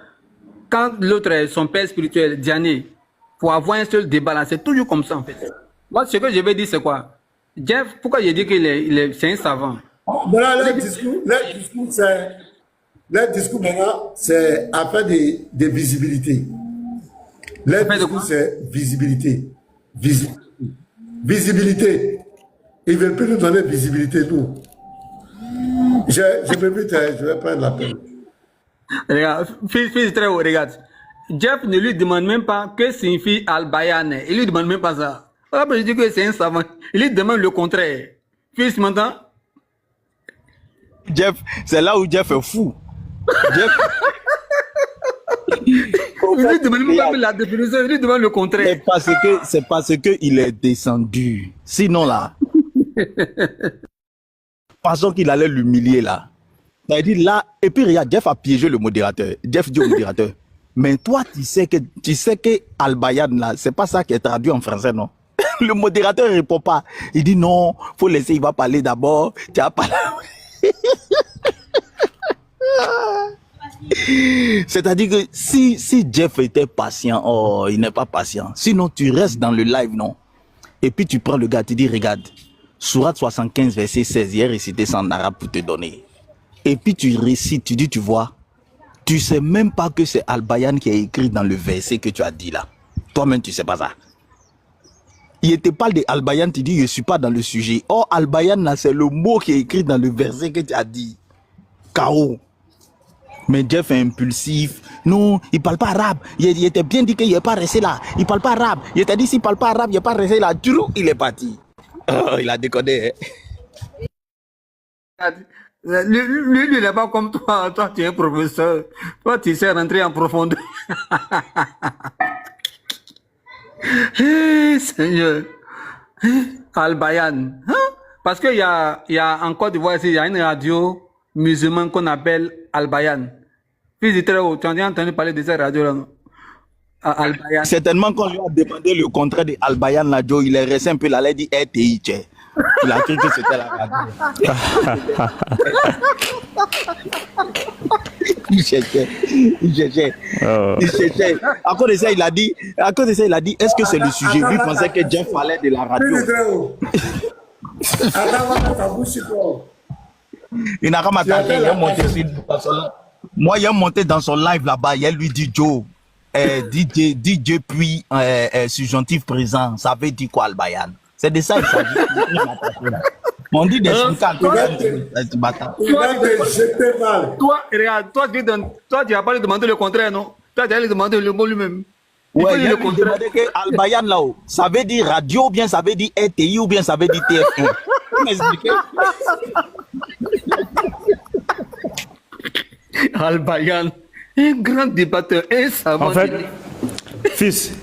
Quand l'autre est son père spirituel, Diané, pour avoir un seul débat là, c'est toujours comme ça en fait. Moi, ce que je vais dire, c'est quoi? Jeff, pourquoi j'ai dit qu'il c'est un savant?
Voilà, le discours maintenant, c'est affaire de visibilité. Le discours, c'est visibilité. Visibilité. Ils ne veulent plus nous donner visibilité, nous. Je vais prendre la peine.
Regarde, fils très haut, regarde. Jeff ne lui demande même pas que signifie Al-Bayan. Il lui demande même pas ça. Je dis que c'est un savant. Il lui demande le contraire. Fils, m'entends?
Jeff, c'est là où Jeff est fou. Jeff...
il lui demande même pas la définition, il lui demande le contraire.
C'est parce que il est descendu. Sinon là, pensons qu'il allait l'humilier là. Il a dit là, et puis regarde, Jeff a piégé le modérateur. Jeff dit au modérateur, mais toi tu sais que Al-Bayan là, c'est pas ça qui est traduit en français, non? Le modérateur ne répond pas. Il dit non, faut laisser, il va parler d'abord. Tu as parlé. C'est-à-dire que si Jeff était patient, oh, il n'est pas patient. Sinon, tu restes dans le live, non? Et puis tu prends le gars, tu dis, regarde, Sourate 75, verset 16, il est récité ça en arabe pour te donner. Et puis tu récites, tu dis, tu vois, tu sais même pas que c'est Al-Bayan qui a écrit dans le verset que tu as dit là. Toi-même, tu sais pas ça. Il te parle de Al-Bayan, tu dis, je ne suis pas dans le sujet. Oh, Al-Bayan, c'est le mot qui est écrit dans le verset que tu as dit. K.O. Mais Jeff est impulsif. Non, il ne parle pas arabe. Il était bien dit qu'il n'est pas resté là. Il ne parle pas arabe. Il t'a dit, s'il ne parle pas arabe, il n'est pas resté là. Il est parti. Oh, il a déconné.
Lui, il n'est pas comme toi. Toi, tu es un professeur. Toi, tu sais rentrer en profondeur. Hey, Seigneur. Al-Bayan. Hein? Parce qu'il y a en Côte d'Ivoire ici, il y a une radio musulmane qu'on appelle Al-Bayan. Fils de très haut, tu as entendu parler de cette radio-là? Al-Bayan.
Certainement, quand lui a demandé le contrat de Al-Bayan, là, Joe, il est resté un peu là, il a dit RTI, il a cru que c'était la radio. Il cherchait. À cause de ça, il a dit, est-ce que c'est le sujet? Lui pensait que Jeff parlait de la radio. Il n'a pas m'attaqué, il est monté dans son live. Moi, il est monté dans son live là-bas, il lui dit Joe, DJ puis subjonctif présent, ça veut dire quoi Al-Bayan? C'est de ça qu'il s'agit. On dit des trucs à toi.
Toi, regarde, toi, tu n'as pas demandé le contraire, non? Toi, tu as demandé le mot lui-même.
Ouais, il a demandé que Al-Bayan là-haut, ça veut dire radio, ou bien ça veut dire RTI, ou bien ça veut dire TF1. Vous m'expliquez?
Al-Bayan, un grand débatteur, un savant.
En fait, fils,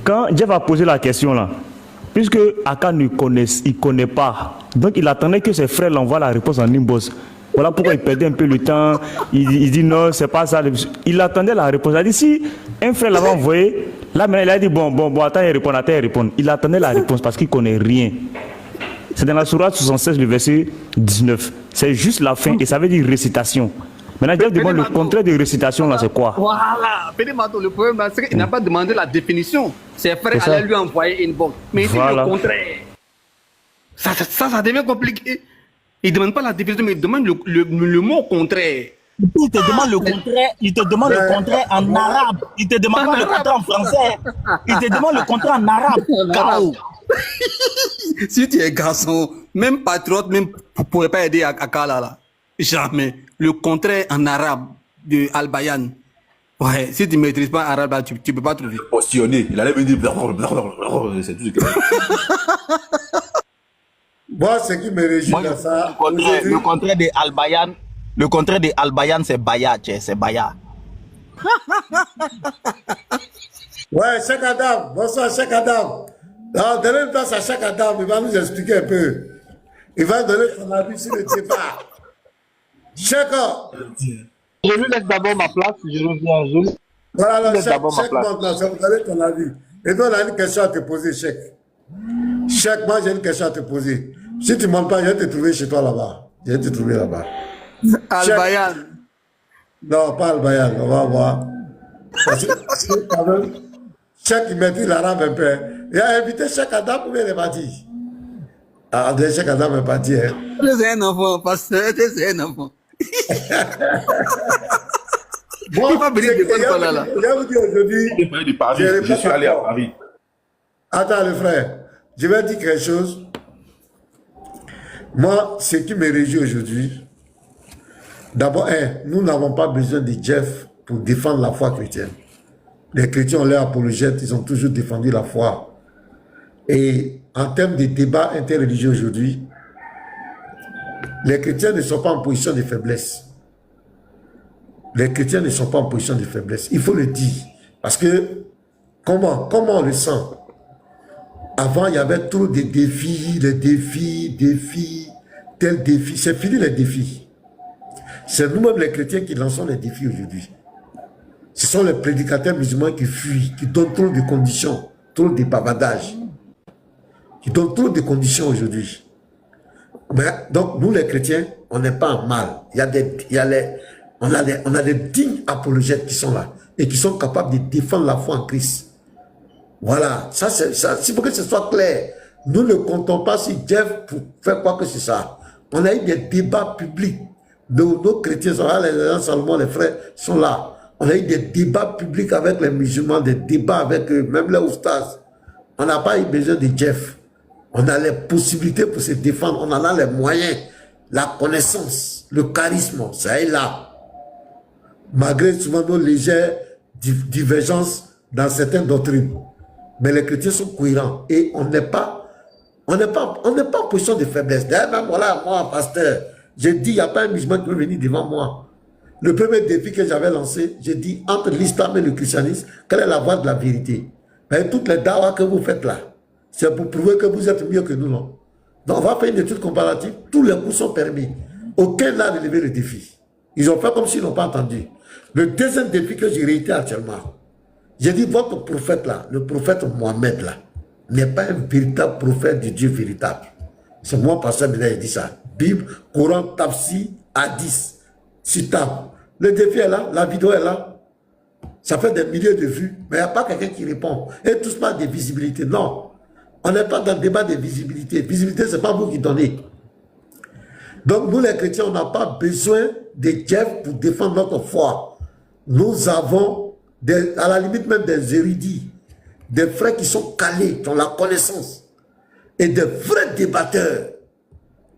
quand Jeff a posé la question là, puisque Aka ne connaît pas, donc il attendait que ses frères l'envoient la réponse en inbox. Voilà pourquoi il perdait un peu le temps. Il dit non, c'est pas ça. Il attendait la réponse. Il a dit si un frère l'avait envoyé, là maintenant il a dit bon, attends, il répond. Il attendait la réponse parce qu'il ne connaît rien. C'est dans la sourate 76, le verset 19. C'est juste la fin et ça veut dire récitation. Maintenant, Jeff demande le contraire de récitation, là, c'est quoi?
Voilà, le problème, c'est qu'il n'a pas demandé la définition. Ses frères allaient lui envoyer une box. Mais il dit le contraire. Ça devient compliqué. Il ne demande pas la définition, mais il demande le mot contraire.
Il te demande le contraire, en arabe. Il te demande pas le contraire en français. Il te demande le contraire en arabe. K.O.
Si tu es garçon, même patriote, même ne pourrait pas aider à Kala là. Jamais. Le contraire en arabe de Al-Bayan. Ouais, si tu ne maîtrises pas l'arabe, tu ne peux pas trouver.
Positionné. Il allait me dire. C'est tout ce que.
Moi, ce qui me réjouit dans ça.
Le contraire de Al-Bayan, Le contraire de Al-Bayan, c'est Baya, c'est Baya.
Ouais, Cheikh Adam. Bonsoir, Cheikh Adam. Alors, donnez une place à Cheikh Adam. Il va nous expliquer un peu. Il va donner son avis sur le départ. Cheikh.
Je lui laisse d'abord ma place. Je reviens.
Voilà, Cheikh, maintenant, ça vous donner ton avis. Et nous, on a une question à te poser, Cheikh. Cheikh, moi, j'ai une question à te poser. Si tu ne montes pas, je vais te trouver chez toi là-bas. Je vais te trouver là-bas.
Al-Bayan.
Non, pas Al-Bayan, on va voir. Parce que quand même, Cheikh, il maîtrise l'arabe un peu. Il a invité Cheikh Adam pour il est parti. Ah, Cheikh Adam est parti. Hein.
C'est un enfant, pasteur, c'est un enfant.
Moi, il va venir de là. Je vais vous dire aujourd'hui.
Je suis allé à Paris.
Attends, le frère, je vais dire quelque chose. Moi, ce qui me réjouit aujourd'hui, d'abord, nous n'avons pas besoin de Jeff pour défendre la foi chrétienne. Les chrétiens ont leur apologète, ils ont toujours défendu la foi. Et en termes de débat interreligieux aujourd'hui, les chrétiens ne sont pas en position de faiblesse. Les chrétiens ne sont pas en position de faiblesse. Il faut le dire. Parce que, comment on le sent? Avant, il y avait trop de défis, tel défi. C'est fini les défis. C'est nous-mêmes les chrétiens qui lançons les défis aujourd'hui. Ce sont les prédicateurs musulmans qui fuient, qui donnent trop de conditions, trop de bavardages. Qui donnent trop de conditions aujourd'hui. Donc, nous les chrétiens, on n'est pas en mal. On a des dignes apologètes qui sont là et qui sont capables de défendre la foi en Christ. Voilà, ça, il faut que ce soit clair. Nous ne comptons pas sur Jeff pour faire quoi que ce soit. On a eu des débats publics. Nos chrétiens sont là, les gens Salomon, les frères sont là. On a eu des débats publics avec les musulmans, des débats avec eux, même les oustas. On n'a pas eu besoin de Jeff. On a les possibilités pour se défendre, on en a les moyens, la connaissance, le charisme, ça est là. Malgré souvent nos légères divergences dans certaines doctrines. Mais les chrétiens sont cohérents et on n'est pas en position de faiblesse. D'ailleurs, même voilà, moi, pasteur, j'ai dit, il n'y a pas un musulman qui peut venir devant moi. Le premier défi que j'avais lancé, j'ai dit, entre l'islam et le christianisme, quelle est la voie de la vérité? Mais toutes les dawas que vous faites là, c'est pour prouver que vous êtes mieux que nous, non? Donc, on va faire une étude comparative, tous les coups sont permis. Aucun n'a relevé le défi. Ils ont fait comme s'ils n'ont pas entendu. Le deuxième défi que j'ai réité actuellement, j'ai dit, votre prophète là, le prophète Mohamed là, n'est pas un véritable prophète du Dieu véritable. C'est moi, pasteur Ménard, j'ai dit ça. Bible, Coran, Tafsir, Hadith, citable. Le défi est là, la vidéo est là. Ça fait des milliers de vues, mais il n'y a pas quelqu'un qui répond. Et tous pas de visibilité. Non, on n'est pas dans le débat de visibilité. Visibilité, ce n'est pas vous qui donnez. Donc, nous les chrétiens, on n'a pas besoin de Jeff pour défendre notre foi. Nous avons, à la limite même des érudits, des frères qui sont calés, qui ont la connaissance, et des vrais débatteurs,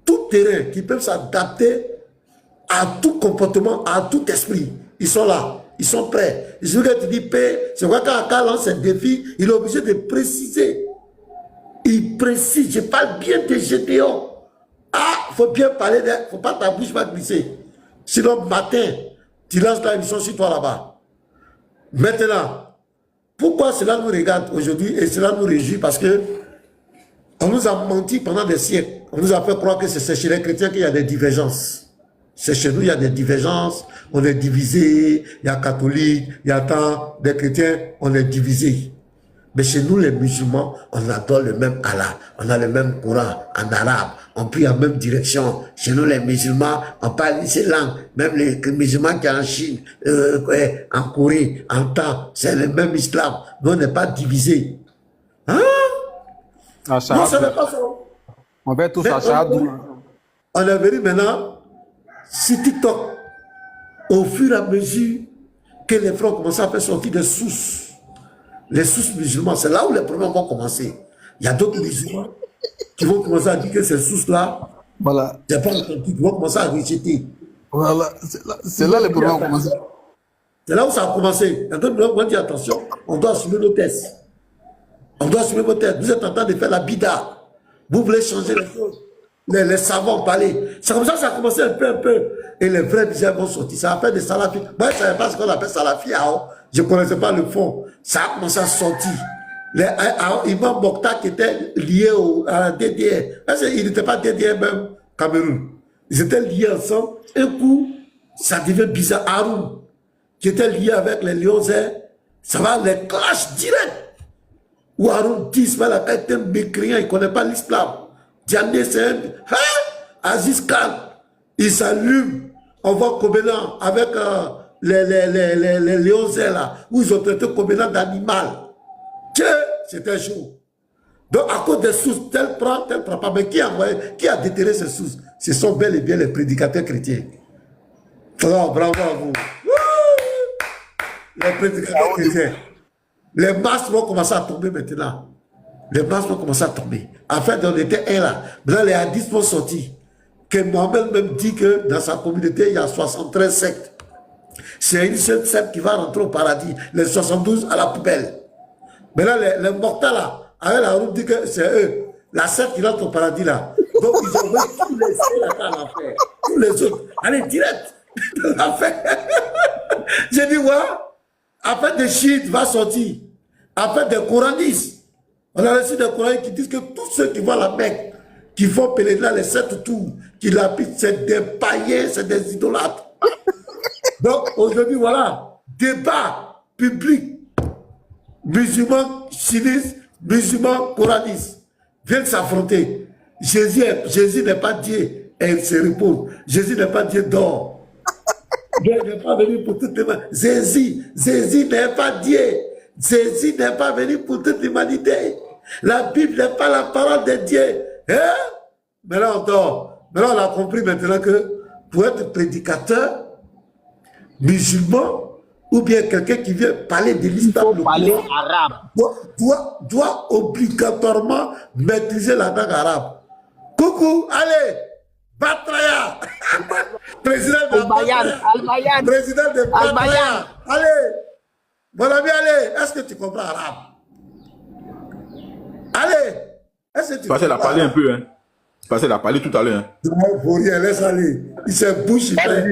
tout terrain, qui peuvent s'adapter à tout comportement, à tout esprit. Ils sont là, ils sont prêts. Je veux que tu dis, c'est vrai qu'Aka lance un défi, il est obligé de préciser. Il précise, je parle bien de Gédéon. Ah, il faut bien parler, il ne faut pas ta bouche va glisser. Sinon, matin, tu lances la émission sur toi là-bas. Maintenant, pourquoi cela nous regarde aujourd'hui et cela nous réjouit? Parce que on nous a menti pendant des siècles. On nous a fait croire que c'est chez les chrétiens qu'il y a des divergences. C'est chez nous, il y a des divergences. On est divisé. Il y a catholiques, il y a tant des chrétiens, on est divisé. Mais chez nous, les musulmans, on adore le même Allah. On a le même Coran en arabe. On prie en même direction. Chez nous, les musulmans, on parle ces langues. Même les musulmans qui sont en Chine, en Corée, en temps, c'est le même islam. Nous, on n'est pas divisés. Hein? Non, ce n'est pas ça.
On va tous à ça.
On est venu maintenant sur TikTok. Au fur et à mesure que les frères ont commencé à faire sortir des sources. Les sources musulmans, c'est là où les problèmes vont commencer. Il y a d'autres musulmans qui vont commencer à dire que ces sources-là,
voilà,
c'est pas authentique, ils vont commencer à rejeter.
Voilà, c'est là les problèmes vont commencer.
C'est là où ça a commencé. Quand on va dire attention, on doit assumer nos tests. On doit assumer vos tests. Vous êtes en train de faire la bida. Vous voulez changer les choses. les savants parler. C'est comme ça que ça a commencé un peu. Et les vrais musulmans vont sortir. Ça appelle des salafis. Moi, je ne savais pas ce qu'on appelle salafi. Je ne connaissais pas le fond. Ça a commencé à sortir. Imam Mokhtar qui était lié à la DDR. Il n'était pas DDR même, Cameroun. Ils étaient liés ensemble. Un coup, ça devient bizarre. Haroun, qui était lié avec les Lyonnais, ça va les clash direct. Ou Haroun dit, Ismaël a été un mécréant, il ne connaît pas l'islam. Diané, c'est un... Aziz Khan, il s'allume. On voit Kobelan avec les Lyonnais là, où ils ont traité Kobelan d'animal. C'était chaud. Donc, à cause des sources, tel prend pas. Mais qui a déterré ces sources? Ce sont bel et bien les prédicateurs chrétiens. Oh, bravo à vous. Les prédicateurs chrétiens. Les masses vont commencer à tomber maintenant. Les masses vont commencer à tomber. En fait, on était un là. Maintenant, les hadiths vont sortir. Que Mohamed même dit que dans sa communauté, il y a 73 sectes. C'est une seule secte qui va rentrer au paradis. Les 72 à la poubelle. Mais là, les mortels là, avec la route dit que c'est eux. La secte qui rentre au paradis là. Donc ils ont mis tous les sectes à l'affaire. Tous les autres. Allez, direct. L'affaire. J'ai dit, ouais. Après des chiites va sortir. Après des coranistes. On a reçu des coranistes qui disent que tous ceux qui vont à la Mecque, qui font pèlerinage les 7 tours, qui l'habitent, c'est des païens, c'est des idolâtres. Donc aujourd'hui, voilà. Débat public. Musulmans chinistes, musulmans coranistes viennent s'affronter. Jésus n'est pas Dieu et il se repose. Jésus n'est pas Dieu d'or. Dieu n'est pas venu pour toutes les mains. Jésus n'est pas Dieu. Jésus n'est pas venu pour toute l'humanité. La Bible n'est pas la parole de Dieu. Hein? Mais là, on a compris maintenant que pour être prédicateur, musulman, ou bien quelqu'un qui vient parler de l'islam,
parler arabe,
doit obligatoirement maîtriser la langue arabe. Coucou, allez, Batraya, président de Batraya, président de Batraya, allez, mon ami, allez, est-ce que tu comprends arabe? Allez, est-ce que tu comprends arabe?
Parlé un peu, hein. Parce qu'il a parlé tout à l'heure.
Non, pour rien, laisse aller. Il se bouche, il fait.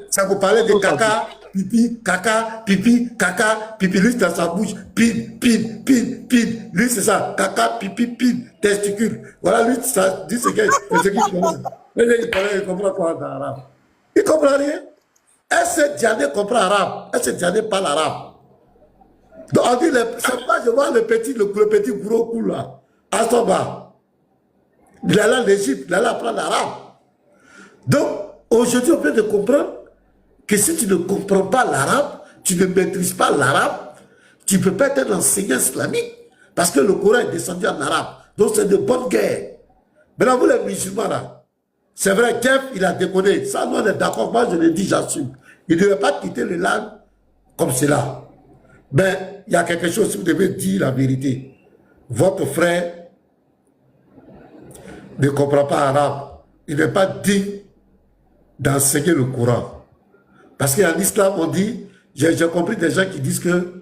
Ça vous parlait de caca, pipi, caca, pipi, caca, pipi. Lui, c'est dans sa bouche. Pin. Lui, c'est ça. Caca, pipi, pin, testicule. Voilà, lui, ça dit ce qu'il connaît. Il comprend quoi dans l'arabe? Il comprend rien. Est-ce que Diané comprend l'arabe? Est-ce que Diané parle arabe? Donc, on dit, c'est pas, je vois le petit gros coup là, à son bas. Il allait en Égypte, il allait apprendre l'arabe. Donc, aujourd'hui, on peut te comprendre que si tu ne comprends pas l'arabe, tu ne maîtrises pas l'arabe, tu ne peux pas être un enseignant islamique, parce que le Coran est descendu en arabe. Donc, c'est de bonne guerre. Maintenant, vous les musulmans, là, c'est vrai, Jeff, il a déconné. Ça, nous, on est d'accord. Moi, je le dis, j'assume. Il ne devait pas quitter le langue comme cela. Mais il y a quelque chose, vous devez dire la vérité. Votre frère ne comprend pas arabe. Il n'est pas digne d'enseigner le Coran. Parce qu'en islam, on dit, j'ai compris des gens qui disent que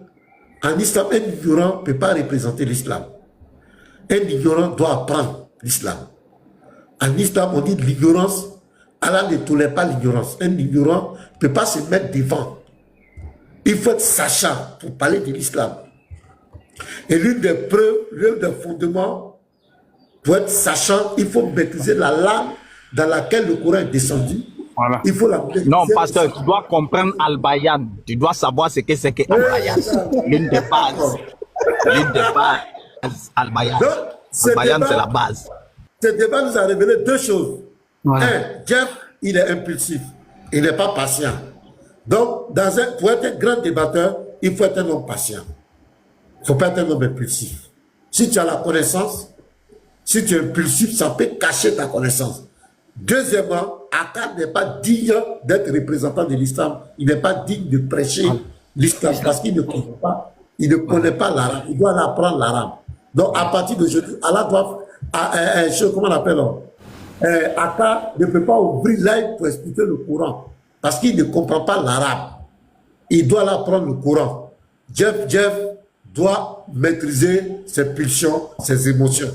en islam, un ignorant ne peut pas représenter l'islam. Un ignorant doit apprendre l'islam. En islam, on dit l'ignorance, Allah ne tolère pas l'ignorance. Un ignorant ne peut pas se mettre devant. Il faut être sachant pour parler de l'islam. Et l'une des preuves, l'un des fondements, pour être sachant, il faut maîtriser la langue dans laquelle le Coran est descendu.
Voilà.
Il faut la maîtriser.
Non, pasteur, tu dois comprendre Al-Bayan. Tu dois savoir ce que c'est que Al-Bayan. L'une des bases. L'une des bases, Al-Bayan. Al-Bayan, c'est la base.
Ce débat nous a révélé deux choses.
Voilà.
Un, Jeff, il est impulsif. Il n'est pas patient. Donc, pour être un grand débatteur, il faut être un homme patient. Il ne faut pas être un homme impulsif. Si tu as la connaissance, si tu es impulsif, ça peut cacher ta connaissance. Deuxièmement, Akkad n'est pas digne d'être représentant de l'islam. Il n'est pas digne de prêcher l'islam parce qu'il ne comprend pas. Il ne connaît pas l'arabe. Il doit apprendre l'arabe. Donc, à partir d'aujourd'hui, Allah doit... comment on appelle Akkad ne peut pas ouvrir l'œil pour expliquer le Coran parce qu'il ne comprend pas l'arabe. Il doit apprendre le Coran. Jeff doit maîtriser ses pulsions, ses émotions.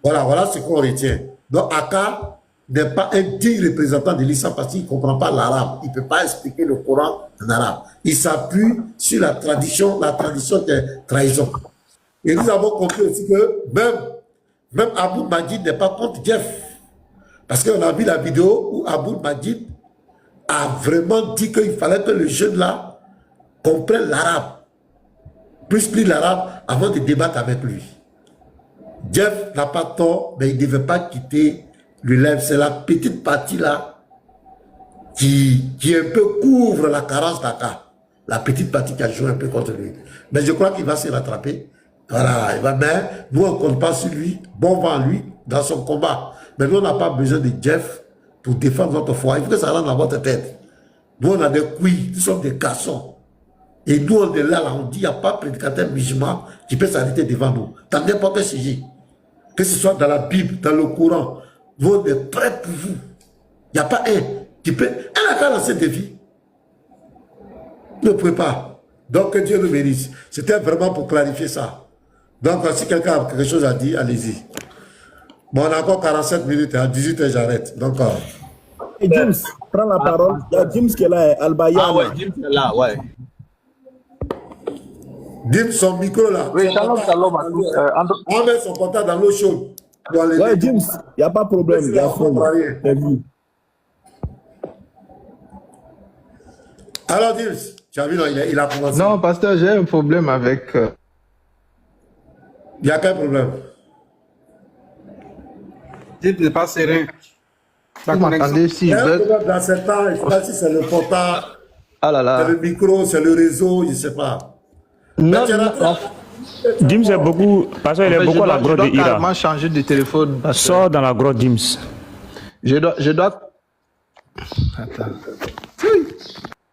Voilà ce qu'on retient. Donc Aka n'est pas un digne représentant de l'islam parce qu'il ne comprend pas l'arabe. Il ne peut pas expliquer le Coran en arabe. Il s'appuie sur la tradition de trahison. Et nous avons compris aussi que même Abou Majid n'est pas contre Jeff. Parce qu'on a vu la vidéo où Abou Majid a vraiment dit qu'il fallait que le jeune là comprenne l'arabe. Plus l'arabe avant de débattre avec lui. Jeff n'a pas tort, mais il ne devait pas quitter le live. C'est la petite partie là qui un peu couvre la carence d'Aka. La petite partie qui a joué un peu contre lui. Mais je crois qu'il va se rattraper. Voilà, mais nous on ne compte pas sur lui. Bon vent lui dans son combat. Mais nous on n'a pas besoin de Jeff pour défendre notre foi. Il faut que ça rentre dans votre tête. Nous on a des couilles, nous sommes des garçons. Et nous on est là, on dit il n'y a pas prédicateur musulman qui peut s'arrêter devant nous. Dans n'importe quel sujet. Que ce soit dans la Bible, dans le Coran, vous êtes prêts pour vous. Il n'y a pas un qui peut. Un a qu'à lancer des vies. Ne pouvez pas. Donc que Dieu nous bénisse. C'était vraiment pour clarifier ça. Donc si quelqu'un a quelque chose à dire, allez-y. Bon, on a encore 47 minutes, à 18h j'arrête. Donc.
Et James, prends la parole. Il y a James qui est là, Albayan.
Ah ouais, James est là, ouais.
Dim son micro là.
Oui, shalom, shalom à tous.
On met son contact dans l'eau chaude.
Ouais, James, il n'y a pas de problème. Il y a
Alors, James, tu as vu, il a commencé.
Non, pasteur, j'ai un problème avec.
Il n'y a qu'un problème.
James n'est pas serein.
Vous m'entendez si
il y
je
a un
veux.
problème dans ce temps, je ne sais pas si c'est le portable,
Ah là là.
c'est le micro, c'est le réseau, je ne sais pas.
Non, non.
Dims est beaucoup, parce qu'il est beaucoup à la grotte de
Ira. Je dois carrément
Ira.
changer de téléphone.
Sors dans la grotte Dims.
Je dois. Attends.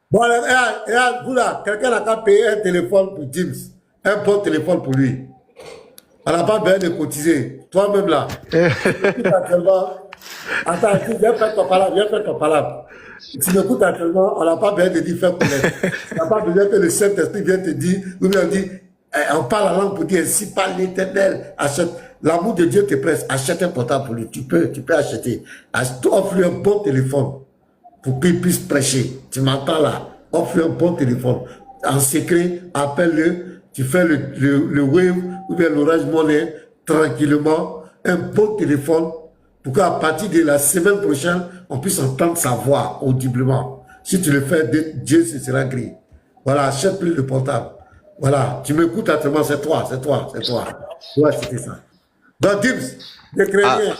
Bon, regarde, vous là, quelqu'un n'a qu'à payer un téléphone pour James, un bon téléphone pour lui. On n'a pas besoin de cotiser. Toi-même là, actuellement, attends, viens faire ton palabre, Tu m'écoutes actuellement, on n'a pas besoin de dire faire connaître. On n'a pas besoin que le Saint-Esprit vienne te dire, ou bien on dit, on parle la langue pour dire, ainsi parle l'Éternel, achète. L'amour de Dieu te presse, achète un portable pour lui. Tu peux acheter. Offre-lui un bon téléphone pour qu'il puisse prêcher. Tu m'entends là? Offre-lui un bon téléphone. En secret, appelle-le, tu fais le Wave ou bien l'Orange Money tranquillement, un bon téléphone pour qu'à partir de la semaine prochaine, on puisse entendre sa voix audiblement. Si tu le fais, Dieu se sera gris. Voilà, achète-lui le portable. Voilà, tu m'écoutes actuellement, c'est toi. Ouais, c'était ça. Donc, Dims, ne crée rien.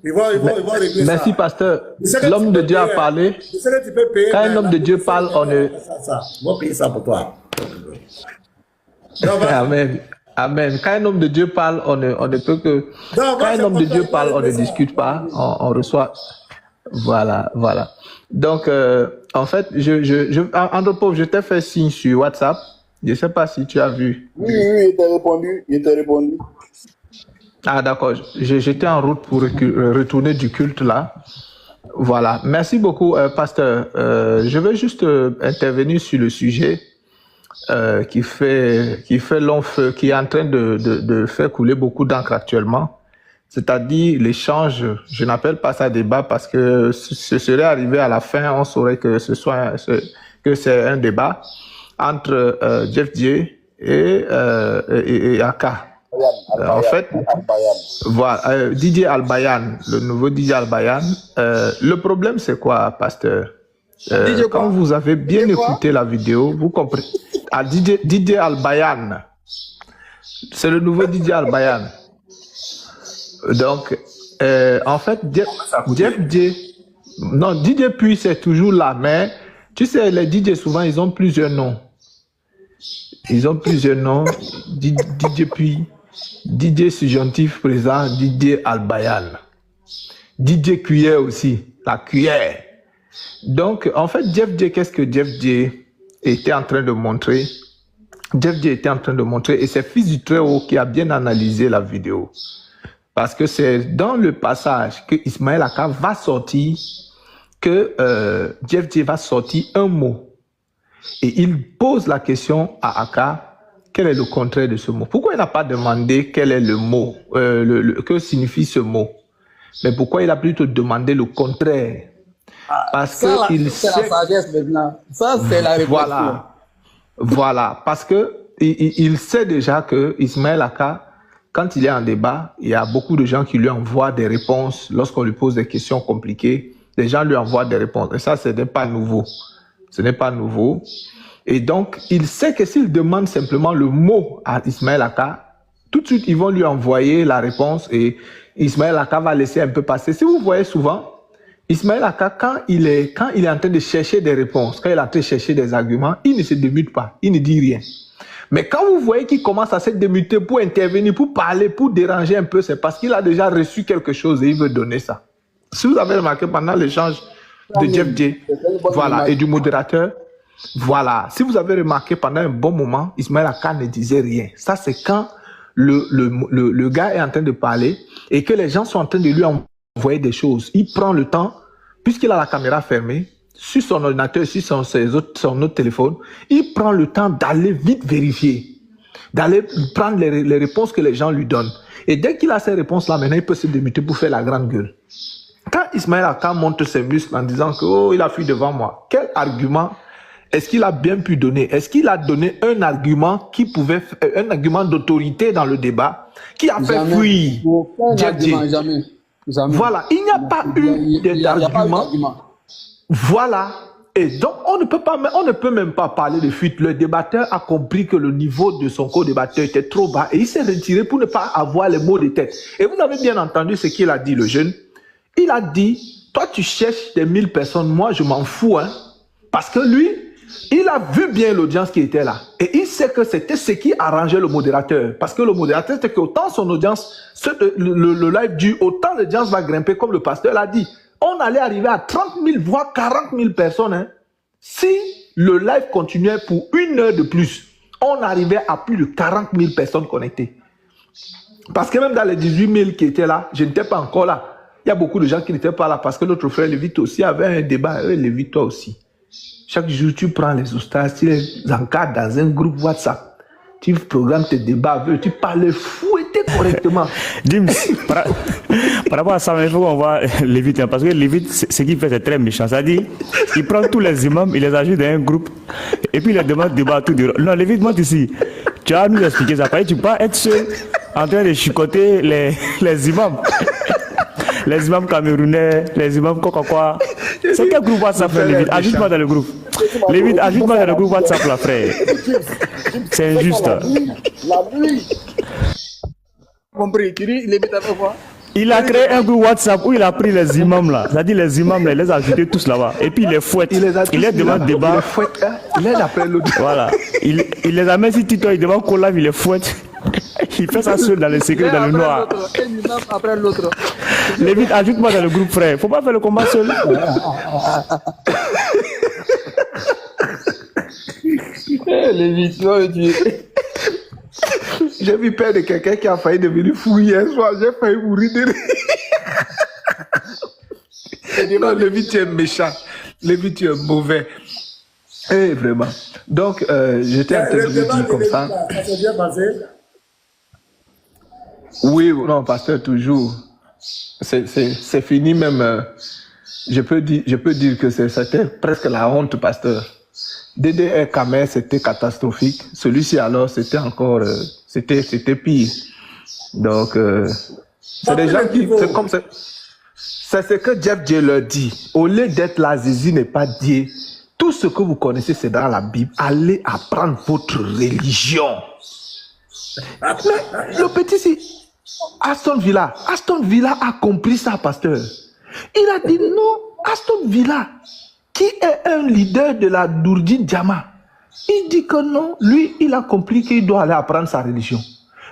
Ils vont régler ça.
Merci, pasteur. L'homme de Dieu a parlé. Quand un homme de Dieu parle, on ne.
Ils vont payer ça pour toi.
Amen. Amen. Quand un homme de Dieu parle, on ne peut que. Quand un homme de Dieu parle, on ne discute pas, on reçoit. Voilà. Donc, en fait, André Pauvre, je t'ai fait signe sur WhatsApp. Je ne sais pas si tu as vu.
Oui, il t'a répondu.
Ah, d'accord. J'étais en route pour retourner du culte là. Voilà. Merci beaucoup, pasteur. Je vais juste intervenir sur le sujet qui fait long feu, qui est en train de faire couler beaucoup d'encre actuellement. C'est-à-dire l'échange, je n'appelle pas ça débat parce que ce serait arrivé à la fin, on saurait que c'est un débat entre Jeff Dié et Aka. En fait, voilà, Didier Albayan, le nouveau Didier Albayan. Le problème, c'est quoi, pasteur? Quand vous avez bien écouté la vidéo, vous comprenez. Ah, Didier Albayan, c'est le nouveau Didier Albayan. Donc, en fait, Jeff Dié, non, Didier Puy, c'est toujours là, mais tu sais, les DJ, souvent, ils ont plusieurs noms. Didier Puy, Didier Subjonctif présent, Didier Albayan. Didier Cuillère aussi, la cuillère. Donc, en fait, Jeff Dié, qu'est-ce que Jeff Dié était en train de montrer? Jeff Dié était en train de montrer, et c'est Fils du Très-Haut qui a bien analysé la vidéo. Parce que c'est dans le passage que Ismaël Aka va sortir, que Jeff Dié va sortir un mot. Et il pose la question à Aka, quel est le contraire de ce mot? Pourquoi il n'a pas demandé quel est le mot, que signifie ce mot? Mais pourquoi il a plutôt demandé le contraire? Parce qu'il sait...
C'est la sagesse maintenant. Ça, c'est la réflexion.
Voilà. Parce que il sait déjà que Ismaël Aka, quand il est en débat, il y a beaucoup de gens qui lui envoient des réponses. Lorsqu'on lui pose des questions compliquées, les gens lui envoient des réponses. Et ça, ce n'est pas nouveau. Ce n'est pas nouveau. Et donc, il sait que s'il demande simplement le mot à Ismaël Aka, tout de suite, ils vont lui envoyer la réponse et Ismaël Aka va laisser un peu passer. Si vous voyez souvent, Ismaël Aka, quand il est en train de chercher des réponses, quand il est en train de chercher des arguments, il ne se démute pas, il ne dit rien. Mais quand vous voyez qu'il commence à se démuter pour intervenir, pour parler, pour déranger un peu, c'est parce qu'il a déjà reçu quelque chose et il veut donner ça. Si vous avez remarqué pendant l'échange de Jeff J, voilà, et du modérateur, voilà, si vous avez remarqué pendant un bon moment, Ismaël Aka ne disait rien. Ça, c'est quand le gars est en train de parler et que les gens sont en train de lui envoyer des choses. Il prend le temps, puisqu'il a la caméra fermée, sur son ordinateur, sur son autre téléphone, il prend le temps d'aller vite vérifier, d'aller prendre les réponses que les gens lui donnent. Et dès qu'il a ces réponses-là, maintenant, il peut se démuter pour faire la grande gueule. Quand Ismaël Aka montre ses muscles en disant que oh, il a fui devant moi, quel argument est-ce qu'il a bien pu donner? Est-ce qu'il a donné un argument qui pouvait, un argument d'autorité dans le débat qui a fait fuir
Jamais.
Voilà, il n'y a pas eu d'argument. Voilà. Et donc, on ne peut même pas parler de fuite. Le débatteur a compris que le niveau de son co-débatteur était trop bas et il s'est retiré pour ne pas avoir les mots de tête. Et vous avez bien entendu ce qu'il a dit, le jeune. Il a dit, toi tu cherches des 1000 personnes, moi je m'en fous, hein. Parce que lui, il a vu bien l'audience qui était là. Et il sait que c'était ce qui arrangeait le modérateur. Parce que le modérateur, c'était qu'autant son audience, le live dure, autant l'audience va grimper, comme le pasteur l'a dit. On allait arriver à 30 000, voire 40 000 personnes. Hein. Si le live continuait pour 1 heure de plus, on arrivait à plus de 40 000 personnes connectées. Parce que même dans les 18 000 qui étaient là, je n'étais pas encore là. Il y a beaucoup de gens qui n'étaient pas là parce que notre frère Lévite aussi avait un débat. Lévite, toi aussi. Chaque jour, tu prends les ostages, tu les encadres dans un groupe WhatsApp. Tu programmes tes débats, tu parles fouetter correctement.
James, par rapport à ça, il faut qu'on voit Lévite. Parce que Lévite, ce qu'il fait, c'est très méchant. C'est-à-dire, il prend tous les imams, il les ajoute dans un groupe, et puis il les demande de débat tout de... Non, Lévite, monte ici. Tu vas nous expliquer ça. Tu ne peux pas être seul en train de chicoter les imams. Les imams camerounais, les imams quoi. C'est quel groupe WhatsApp, Lévite? Ajoute-moi dans le groupe. Lévite, ajoute-moi dans le groupe WhatsApp, là, frère. C'est injuste.
La nuit. Compris, tu dis, Lévite a fait quoi?
Il a créé un groupe WhatsApp où il a pris les imams là. C'est-à-dire les imams là, il les a ajoutés tous là-bas. Et puis il les fouette. Il les demande débat.
Il les fouette, hein? Il les appelle l'autre.
Voilà. Il les amène sur TikTok, il demande collab, il les fouette. Il fait ça seul dans le secret, dans le noir.
Un imam après l'autre.
Lévite, ajoute-moi dans le groupe, frère. Faut pas faire le combat seul.
Lévite, tu vas me tuer.
J'ai vu peur de quelqu'un qui a failli devenir fou hier soir. J'ai failli mourir de rire. Non, Lévite, tu es méchant. Lévite, tu es mauvais. Eh, vraiment. Donc, j'étais en train de vous dire comme ça.
Ça s'est bien passé?
Oui, non, pasteur, toujours. C'est fini même. Je peux dire que c'était presque la honte, pasteur. DDR Kamer, c'était catastrophique. Celui-ci, alors, c'était encore... c'était pire. Donc, c'est des gens qui... C'est comme ça. C'est ce que Jeff J leur dit. Au lieu d'être là, Zizi n'est pas Dieu. Tout ce que vous connaissez, c'est dans la Bible. Allez apprendre votre religion. Le petit, Aston Villa a compris ça, pasteur. Il a dit non, Aston Villa, qui est un leader de la Dourdine Djama, il dit que non, lui, il a compris qu'il doit aller apprendre sa religion.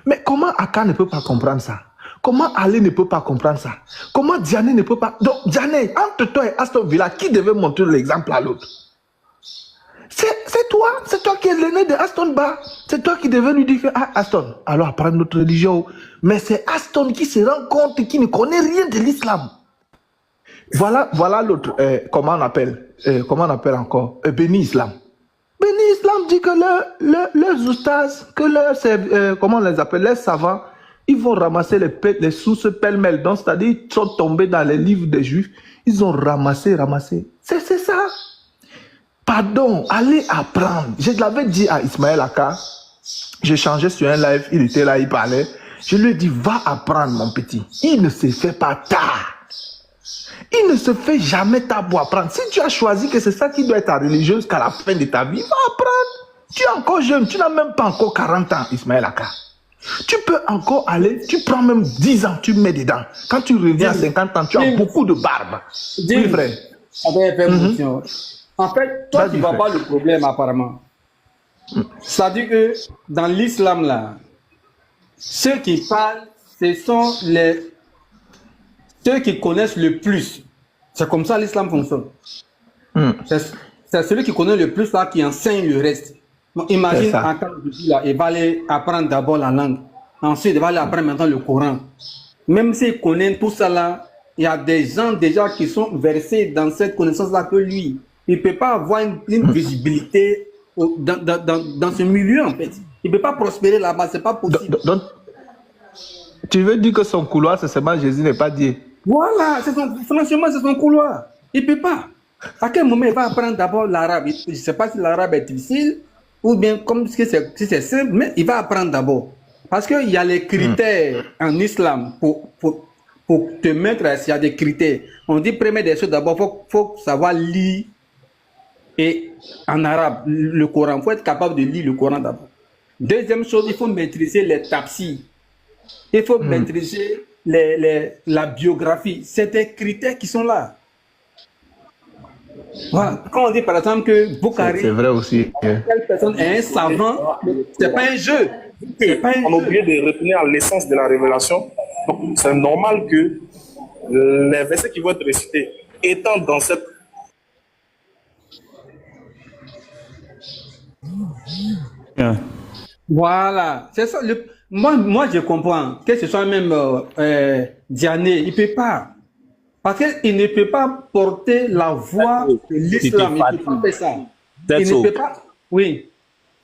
Mais comment Aka ne peut pas comprendre ça? Comment Ali ne peut pas comprendre ça? Comment Diané ne peut pas... Donc, Diané, entre toi et Aston Villa, qui devait montrer l'exemple à l'autre? C'est toi qui es l'aîné de Aston Bar. C'est toi qui devais lui dire que, ah, Aston, alors apprendre notre religion. Mais c'est Aston qui se rend compte qu'il ne connaît rien de l'islam. Voilà l'autre, comment on appelle encore, Béni Islam. Béni Islam dit que leurs oustas, que leurs, comment on les appelle, les savants, Ils vont ramasser les sources pêle-mêle. Donc, c'est-à-dire, ils sont tombés dans les livres des Juifs. Ils ont ramassé. C'est ça. Pardon, allez apprendre. Je l'avais dit à Ismaël Aka. J'ai changé sur un live. Il était là, il parlait. Je lui ai dit, va apprendre, mon petit. Il ne se fait pas tard. Il ne se fait jamais tard pour apprendre. Si tu as choisi que c'est ça qui doit être ta religion jusqu'à la fin de ta vie, va apprendre. Tu es encore jeune. Tu n'as même pas encore 40 ans, Ismaël Aka. Tu peux encore aller, tu prends même 10 ans, tu mets dedans. Quand tu reviens à 50 ans, tu as beaucoup de barbe. Oui, frère.
En fait, toi, tu ne vois pas le problème apparemment. C'est-à-dire que dans l'islam, là, ceux qui parlent, ce sont ceux qui connaissent le plus. C'est comme ça l'islam fonctionne. C'est celui qui connaît le plus là qui enseigne le reste. Donc, imagine en cas de là, il va aller apprendre d'abord la langue. Ensuite, il va aller apprendre maintenant le Coran. Même s'il connaît tout ça là, il y a des gens déjà qui sont versés dans cette connaissance-là que lui. Il ne peut pas avoir une visibilité dans ce milieu, en fait. Il ne peut pas prospérer là-bas, ce n'est pas possible.
Donc, tu veux dire que son couloir, c'est seulement Jésus n'est pas Dieu.
Voilà, franchement, c'est son couloir. Il ne peut pas. À quel moment il va apprendre d'abord l'arabe? Je ne sais pas si l'arabe est difficile, ou bien comme si c'est simple, mais il va apprendre d'abord. Parce qu'il y a les critères en islam pour te mettre, il y a des critères. On dit, première des choses, d'abord, il faut savoir lire et en arabe le Coran. Il faut être capable de lire le Coran d'abord. Deuxième chose, il faut maîtriser les tafsirs. Il faut maîtriser la biographie. C'est des critères qui sont là. Voilà. Quand on dit par exemple que Bukhari,
c'est vrai aussi.
Telle personne est un savant, c'est pas un jeu.
On a oublié de retenir l'essence de la révélation. Donc, c'est normal que les versets qui vont être récités, étant dans cette...
Voilà, c'est ça. Moi, je comprends que ce soit même Diané, il ne peut pas. Parce qu'il ne peut pas porter la voix de l'islam. Il ne peut pas faire ça. Il ne peut pas. Oui.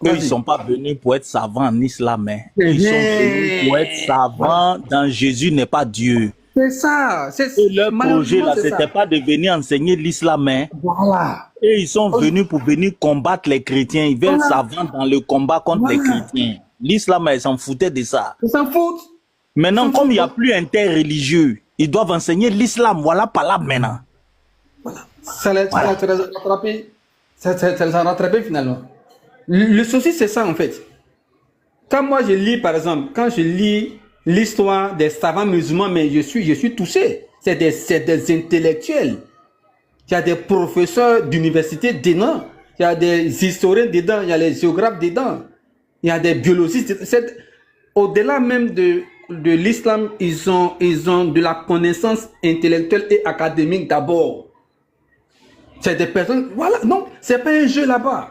Eux, ils ne sont pas venus pour être savants en islam. Hein. Ils sont venus pour être savants dans Jésus n'est pas Dieu.
C'est ça.
Et leur projet, là, ce n'était pas de venir enseigner l'islam. Hein.
Voilà.
Et ils sont venus pour venir combattre les chrétiens. Ils veulent savants dans le combat contre les chrétiens. L'islam, ils s'en foutaient de ça.
Ils s'en foutent.
Maintenant, comme il n'y a plus interreligieux, ils doivent enseigner l'islam. Voilà, pas là maintenant.
Voilà. Ça les a rattrapés finalement. Le souci, c'est ça en fait. Quand moi je lis, par exemple, quand je lis l'histoire des savants musulmans, mais je suis touché. C'est des intellectuels. Il y a des professeurs d'université dedans. Il y a des historiens dedans. Il y a les géographes dedans. Il y a des biologistes. Au-delà même de l'islam, ils ont de la connaissance intellectuelle et académique d'abord. C'est des personnes... Voilà, non, c'est pas un jeu là-bas.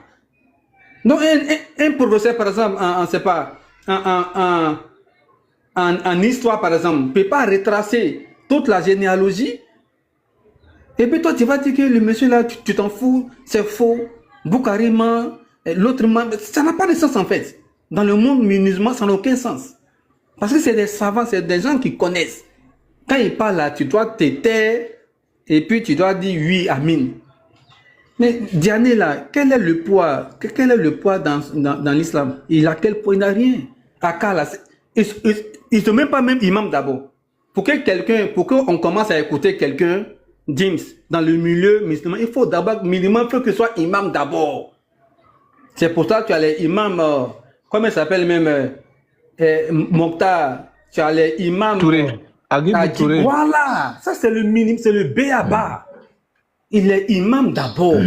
Donc, un professeur, par exemple, en histoire, par exemple, ne peut pas retracer toute la généalogie. Et puis toi, tu vas dire que le monsieur là, tu t'en fous, c'est faux. Bukhari, l'autre, ça n'a pas de sens en fait. Dans le monde musulman, ça n'a aucun sens. Parce que c'est des savants, c'est des gens qui connaissent. Quand ils parlent là, tu dois te taire et puis tu dois dire oui, amin. Mais Diané là, quel est le poids dans l'islam? Il a quel poids? Il n'a rien. Aka là, ils ne sont même pas même imam d'abord. Pour qu'on commence à écouter quelqu'un, James, dans le milieu musulman, il faut d'abord, minimum, il faut que ce soit imam d'abord. C'est pour ça que tu as les imams, comment il s'appelle même, Mokhtar, tu as les imams.
Touré. Touré.
Voilà, ça c'est le minimum, c'est le B.A.B.A. Il est imam d'abord.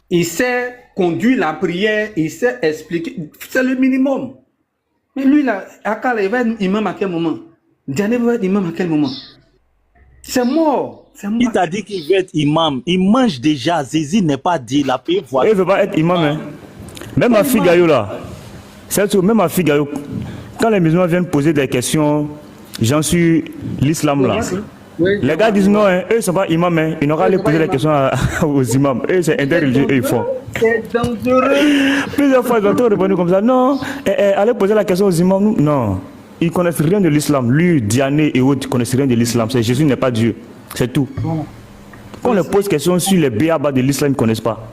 Il sait conduire la prière, il sait expliquer. C'est le minimum. Mais lui, là, Akala, il va être imam à quel moment? Diané va être imam à quel moment? C'est mort.
Il t'a dit qu'il veut être imam. Il mange déjà. Jésus n'est pas dit. La paix.
Il ne veut pas être imam. Hein. Même à Figayo, là. C'est tout, même à Figayo. Quand les musulmans viennent poser des questions, j'en suis l'islam là. Les gars disent non, hein, eux ne sont pas imams, hein. Ils n'ont qu'à aller poser des questions aux imams. Eux, c'est interreligieux, eux, ils font.
C'est dangereux.
Plusieurs fois, ils ont tout répondu comme ça. Non, allez poser la question aux imams. Non. ils connaissent rien de l'islam. Lui, Diané et autres, ils connaissent rien de l'islam. C'est Jésus n'est pas Dieu. C'est tout. Quand on leur pose question sur les béabas de l'islam, ils ne connaissent pas.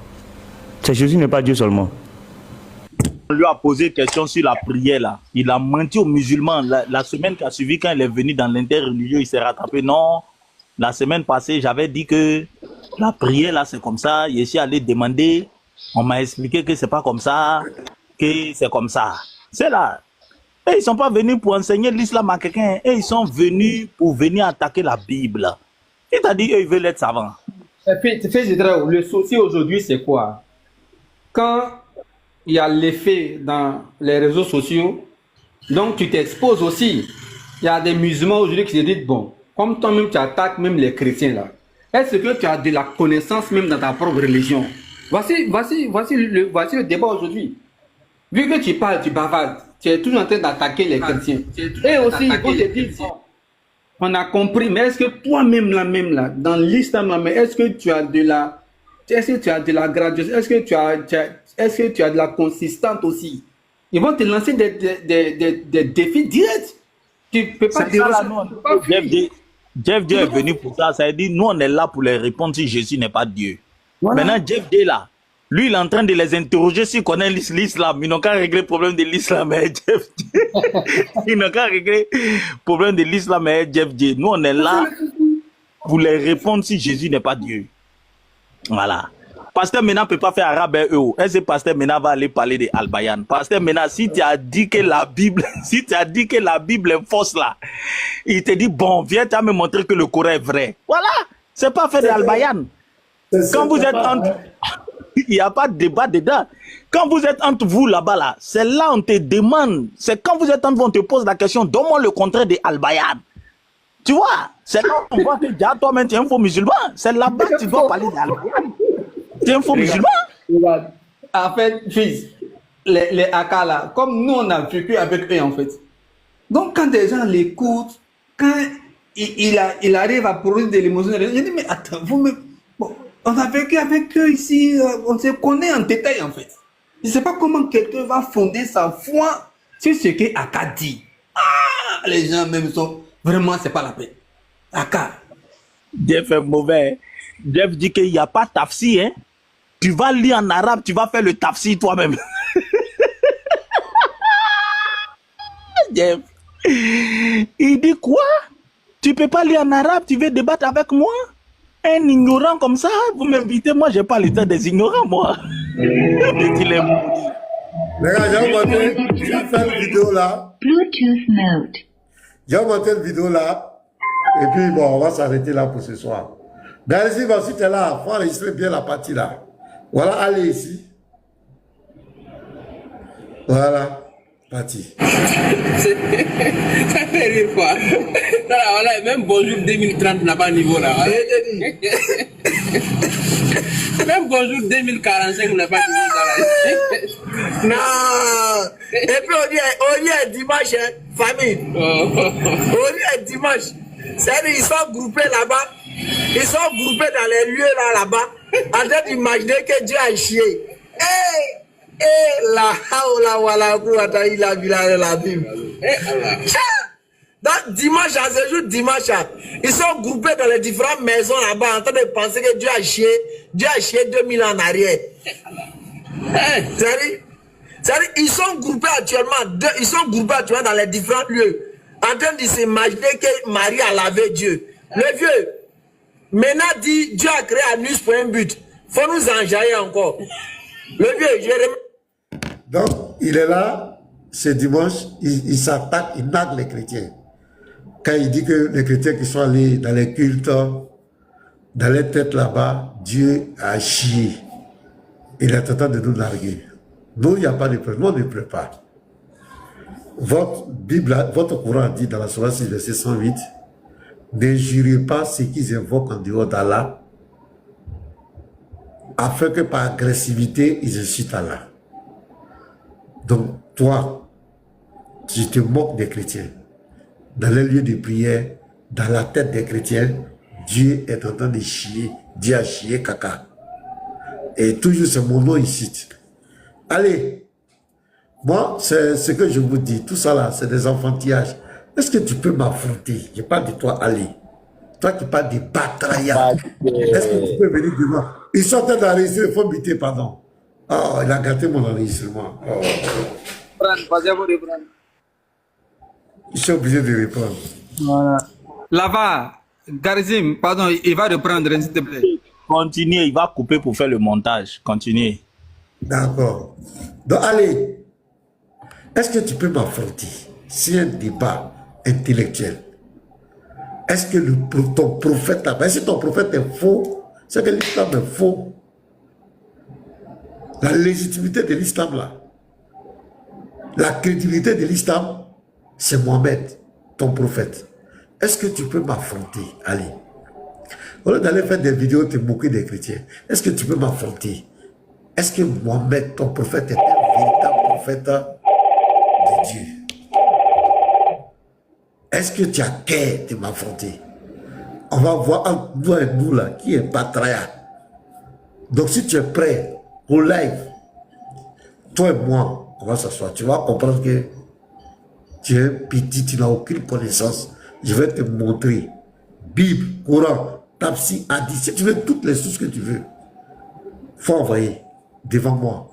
C'est Jésus n'est pas Dieu seulement.
On lui a posé question sur la prière là. Il a menti aux musulmans. La semaine qui a suivi, quand il est venu dans l'interreligieux, il s'est rattrapé. Non, la semaine passée, j'avais dit que la prière là, c'est comme ça. Je suis allé demander. On m'a expliqué que c'est pas comme ça, que c'est comme ça. C'est là. Et ils ne sont pas venus pour enseigner l'islam à quelqu'un. Et ils sont venus pour venir attaquer la Bible. C'est-à-dire qu'ils veulent être savants.
Le souci aujourd'hui, c'est quoi? Quand il y a l'effet dans les réseaux sociaux, donc tu t'exposes aussi. Il y a des musulmans aujourd'hui qui se disent, bon, comme toi-même tu attaques même les chrétiens là, est-ce que tu as de la connaissance même dans ta propre religion? Voici le débat aujourd'hui. Vu que tu parles, tu bavardes, tu es toujours en train d'attaquer les chrétiens. Et aussi, il faut te dire, on a compris, mais est-ce que toi-même là, dans l'islam là, mais est-ce que tu as de la graduation, est-ce que tu as de la consistance aussi? Ils vont te lancer des défis directs. Tu peux pas dire ça.
Jeff D est venu pour ça. Ça veut dire, nous on est là pour les répondre si Jésus n'est pas Dieu. Voilà. Maintenant, Jeff D là, lui il est en train de les interroger s'ils connaissent l'islam. Ils n'ont qu'à régler le problème de l'islam, Jeff D. Ils n'ont qu'à régler le problème de l'islam, Jeff D. Nous on est là pour les répondre si Jésus n'est pas Dieu. Voilà. Pasteur Mena ne peut pas faire arabe et eux. Est-ce que Pasteur Mena va aller parler de Al-Bayan? Pasteur Mena, si tu as dit que la Bible, est fausse là, il te dit, bon, viens tu me montrer que le Coran est vrai. Voilà. C'est pas fait de Al-Bayan. Quand vous êtes entre... Il n'y a pas de débat dedans. Quand vous êtes entre vous là-bas, là, c'est là on te demande. C'est quand vous êtes entre vous, on te pose la question, donne-moi le contraire de Al-Bayan. Tu vois, c'est là on voit que toi-même tu es un faux musulman. C'est là-bas que tu dois parler d'Al-Bayan. Tu es un faux musulman.
En fait, fils, les Aka là, comme nous on a vécu avec eux en fait. Donc quand des gens l'écoutent, quand il arrive à produire de l'émotion, je dis mais attends, bon, on a vécu avec eux ici, on se connaît en détail en fait. Je ne sais pas comment quelqu'un va fonder sa foi sur ce que Aka dit. Ah, les gens même sont vraiment, c'est pas la peine. Aka.
Jeff est mauvais. Jeff dit qu'il n'y a pas tafsir, hein. Tu vas lire en arabe, tu vas faire le tafsir toi-même. Jeff. Il dit quoi? Tu peux pas lire en arabe, tu veux débattre avec moi? Un ignorant comme ça, vous m'invitez, moi j'ai pas le temps des ignorants, moi. Il est maudit.
Les gars, j'ai fait une vidéo là.
Bluetooth mode.
J'ai monté une vidéo là. Et puis bon, on va s'arrêter là pour ce soir. D'ailleurs, si tu es là, il faut enregistrer bien la partie là. Voilà, allez ici. Voilà, partie.
Ça fait rire quoi. Voilà, même bonjour 2030 n'a pas niveau là. Même bonjour 2045 n'a pas niveau là.
Non. Et puis on y est dimanche, hein, famille. On y est dimanche. C'est-à-dire ils sont groupés là-bas. Ils sont groupés dans les lieux là-bas, en train d'imaginer que Dieu a chié. La Bible. Donc dimanche, à ce jour, dimanche, ils sont groupés dans les différentes maisons là-bas, en train de penser que Dieu a chié 2000 ans en arrière. C'est-à-dire, ils sont groupés actuellement dans les différents lieux, en train de s'imaginer que Marie a lavé Dieu. Le vieux, maintenant dit, Dieu a créé Anus pour un but. Faut nous enjailler encore. Le vieux,
Donc, il est là, c'est dimanche, il s'attaque, il nargue les chrétiens. Quand il dit que les chrétiens qui sont allés dans les cultes, dans les têtes là-bas, Dieu a chié. Il est en train de nous narguer. Nous, il n'y a pas de preuve, nous, on ne pleure pas. Votre Bible, votre Coran dit dans la Sourate 6, verset 108, ne jurez pas ce qu'ils invoquent en dehors d'Allah, afin que par agressivité, ils incitent Allah. Donc, toi, tu te moques des chrétiens. Dans les lieux de prière, dans la tête des chrétiens, Dieu est en train de chier. Dieu a chié caca. Et toujours, c'est mon nom ici. Allez, Moi, c'est ce que je vous dis. Tout ça là, c'est des enfantillages. Est-ce que tu peux m'affronter? Je parle de toi, Ali. Toi qui parles de Batraya. Est-ce que tu peux venir devant? Ils sont en train d'enregistrer, il faut buter, pardon. Oh, il a gâté mon enregistrement. Oh. Je suis obligé de répondre.
Voilà. Là-bas, Garizim, pardon, il va reprendre, s'il te plaît.
Continuez, il va couper pour faire le montage. Continuez.
D'accord. Donc, allez, est-ce que tu peux m'affronter? C'est un débat intellectuel. Est-ce que ton prophète là, si ton prophète est faux, c'est que l'islam est faux. La légitimité de l'islam là, la crédibilité de l'islam, c'est Mohamed, ton prophète. Est-ce que tu peux m'affronter, Ali? Au lieu d'aller faire des vidéos te moquer des chrétiens, est-ce que tu peux m'affronter? Est-ce que Mohamed, ton prophète, est un véritable prophète de Dieu? Est-ce que tu as cœur de m'affronter? On va voir entre nous et nous là, qui est Batraya. Donc si tu es prêt au live, toi et moi, on va s'asseoir. Tu vas comprendre que tu es petit, tu n'as aucune connaissance. Je vais te montrer Bible, Coran, Tafsir, Hadith, si tu veux toutes les sources que tu veux. Il faut envoyer devant moi.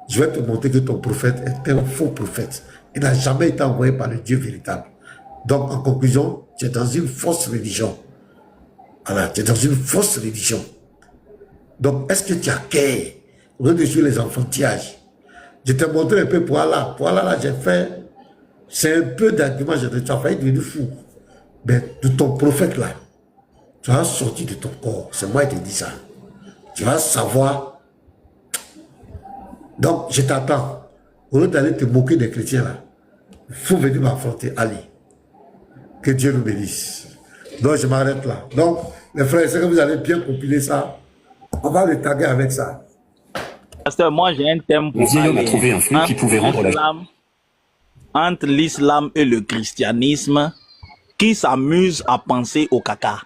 Je vais te montrer que ton prophète est un faux prophète. Il n'a jamais été envoyé par le Dieu véritable. Donc, en conclusion, tu es dans une fausse religion. Voilà, tu es dans une fausse religion. Donc, est-ce que tu as cœur au lieu de jouer les enfantillages? Je t'ai montré un peu pour Allah. Pour Allah, là, j'ai fait... C'est un peu d'argument, tu as failli devenir fou. Mais de ton prophète, là, tu vas sortir de ton corps. C'est moi qui te dis ça. Tu vas savoir. Donc, je t'attends. Au lieu d'aller te moquer des chrétiens, là, il faut venir m'affronter, Ali. Que Dieu nous bénisse. Donc, je m'arrête là. Donc, les frères, c'est que vous allez bien compiler ça. On va le taguer avec ça.
Pasteur, moi, j'ai un thème pour
on a trouvé un flux qui pouvait rendre
entre l'islam et le christianisme, qui s'amuse à penser au caca,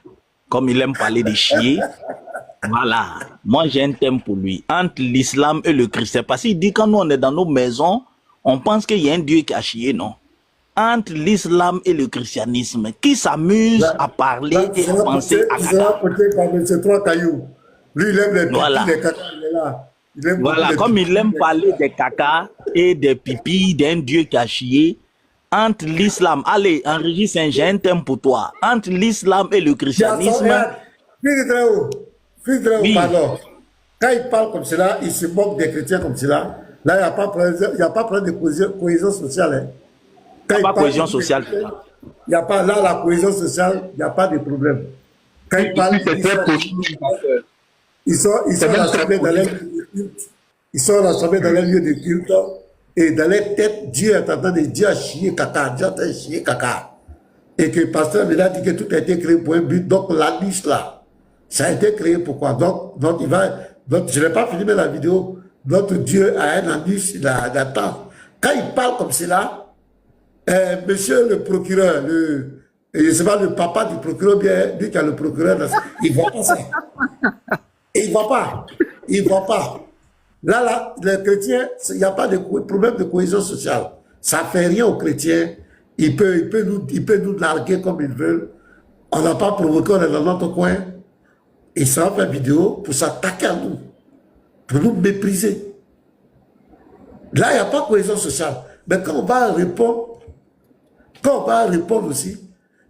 comme il aime parler des chiens. Voilà. Moi, j'ai un thème pour lui. Entre l'islam et le christianisme. Parce qu'il dit quand nous, on est dans nos maisons, on pense qu'il y a un Dieu qui a chié, non? Entre l'islam et le christianisme, qui s'amuse à parler et à penser à caca.
C'est trois cailloux. Lui, il aime les pipis, les caca, il est là.
Voilà, comme il aime parler des caca et des pipis d'un Dieu qui a chié, entre l'islam, allez, enregistre, j'ai un thème pour toi, entre l'islam et le christianisme.
Oui. Pardon. Quand il parle comme cela, il se moque des chrétiens comme cela. Là, il n'y a pas problème de cohésion sociale. Hein.
Il n'y a pas cohésion sociale.
Il n'y a pas là la cohésion sociale, il n'y a pas de problème. Quand il parle, ils sont rassemblés dans les culte. Ils sont rassemblés dans les lieux de culte. Et dans les têtes, Dieu est en train de dire chier caca, Dieu est en train de chier caca. Et que le pasteur me l'a dit que tout a été créé pour un but. Donc la liste là, ça a été créé pourquoi? Donc je n'ai pas filmé la vidéo. Notre Dieu a un anus, il attend. Quand il parle comme cela, monsieur le procureur, je ne sais pas, le papa du procureur, bien, lui qui a le procureur, il ne voit pas ça. Et il ne voit pas. Il ne voit pas. Là, les chrétiens, il n'y a pas de problème de cohésion sociale. Ça ne fait rien aux chrétiens. Il peut nous larguer comme ils veulent. On n'a pas provoqué, on est dans notre coin. Et ça va faire vidéo pour s'attaquer à nous. Pour nous mépriser. Là, il n'y a pas de cohésion sociale. Mais quand on va répondre, aussi,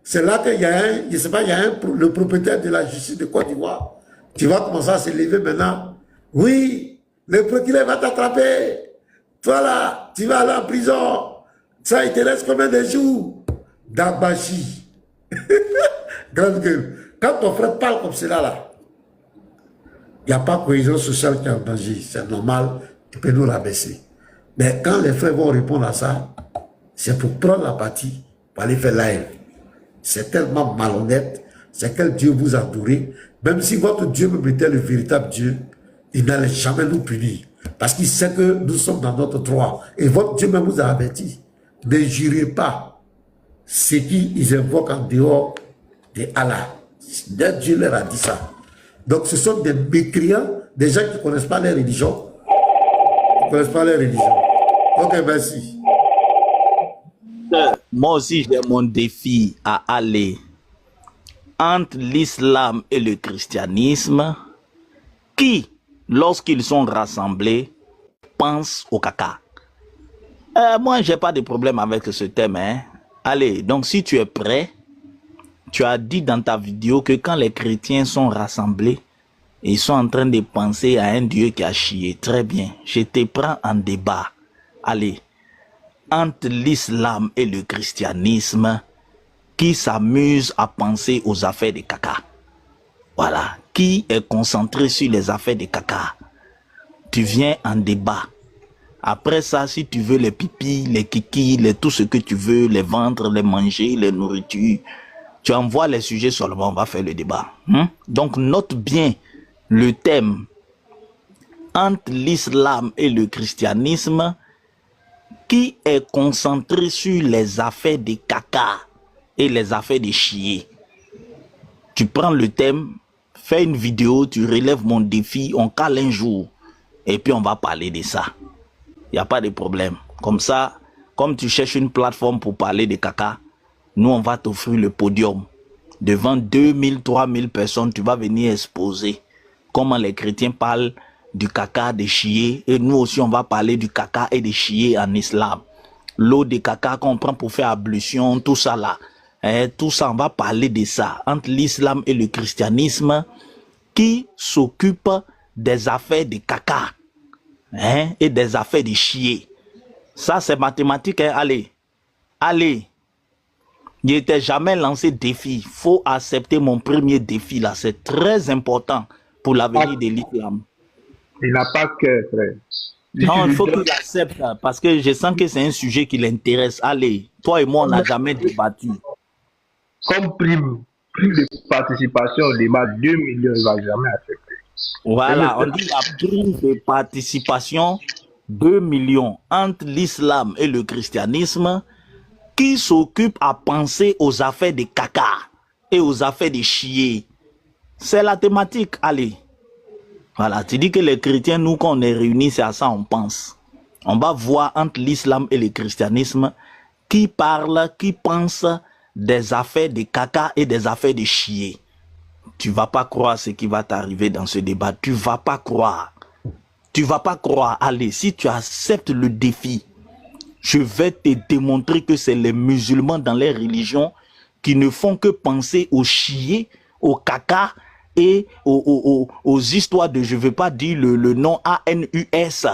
c'est là qu'il y a le propriétaire de la justice de Côte d'Ivoire qui va commencer à se lever maintenant. Oui, le procureur va t'attraper. Toi là, tu vas aller en prison. Ça, il te reste combien de jours? Dabachi. Grande gueule. Quand ton frère parle comme cela là, il n'y a pas de cohésion sociale qui est en danger. C'est normal, tu peux nous rabaisser. Mais quand les frères vont répondre à ça, c'est pour prendre la partie, pour aller faire live. C'est tellement malhonnête. C'est quel Dieu vous adorez. Même si votre Dieu me mettait le véritable Dieu, il n'allait jamais nous punir. Parce qu'il sait que nous sommes dans notre droit. Et votre Dieu même vous a averti. Ne jurez pas ce qu'ils invoquent en dehors de Allah. Dieu leur a dit ça. Donc ce sont des mécréants, des gens qui ne connaissent pas les religions. Ils ne connaissent pas les religions. Ok, merci.
Moi aussi, j'ai mon défi à aller entre l'islam et le christianisme qui, lorsqu'ils sont rassemblés, pensent au caca. Moi, j'ai pas de problème avec ce thème. Hein. Allez, donc si tu es prêt, tu as dit dans ta vidéo que quand les chrétiens sont rassemblés, ils sont en train de penser à un Dieu qui a chié. Très bien, je te prends en débat. Allez, entre l'islam et le christianisme, qui s'amuse à penser aux affaires de caca. Voilà, qui est concentré sur les affaires de caca. Tu viens en débat. Après ça, si tu veux les pipis, les kikis, tout ce que tu veux, les vendre, les manger, les nourritures, tu envoies les sujets seulement, on va faire le débat. Donc note bien le thème entre l'islam et le christianisme qui est concentré sur les affaires de caca et les affaires de chier. Tu prends le thème, fais une vidéo, tu relèves mon défi, on cale un jour et puis on va parler de ça. Il n'y a pas de problème. Comme ça, comme tu cherches une plateforme pour parler de caca, nous on va t'offrir le podium. Devant 2000, 3000 personnes, tu vas venir exposer comment les chrétiens parlent du caca, des chier, et nous aussi on va parler du caca et des chier en islam. L'eau de caca qu'on prend pour faire ablution, tout ça là. Tout ça, on va parler de ça. Entre l'islam et le christianisme, qui s'occupe des affaires de caca et des affaires de chier. Ça c'est mathématique, hein? Allez. Je n'étais jamais lancé défi. Faut accepter mon premier défi là. C'est très important pour l'avenir de l'islam.
Il n'a pas que, frère.
Non, il faut qu'il accepte parce que je sens que c'est un sujet qui l'intéresse. Allez, toi et moi, on n'a jamais débattu.
Comme prime de participation au débat, 2 millions, il ne va jamais accepter.
Voilà, on dit la prime de participation, 2 millions entre l'islam et le christianisme qui s'occupe à penser aux affaires de caca et aux affaires de chier. C'est la thématique, allez. Voilà, tu dis que les chrétiens, nous, quand on est réunis, c'est à ça on pense. On va voir entre l'islam et le christianisme qui parle, qui pense des affaires de caca et des affaires de chier. Tu vas pas croire ce qui va t'arriver dans ce débat. Tu vas pas croire. Tu vas pas croire. Allez, si tu acceptes le défi, je vais te démontrer que c'est les musulmans dans les religions qui ne font que penser au chier, au caca et aux histoires de, je ne veux pas dire le nom ANUS.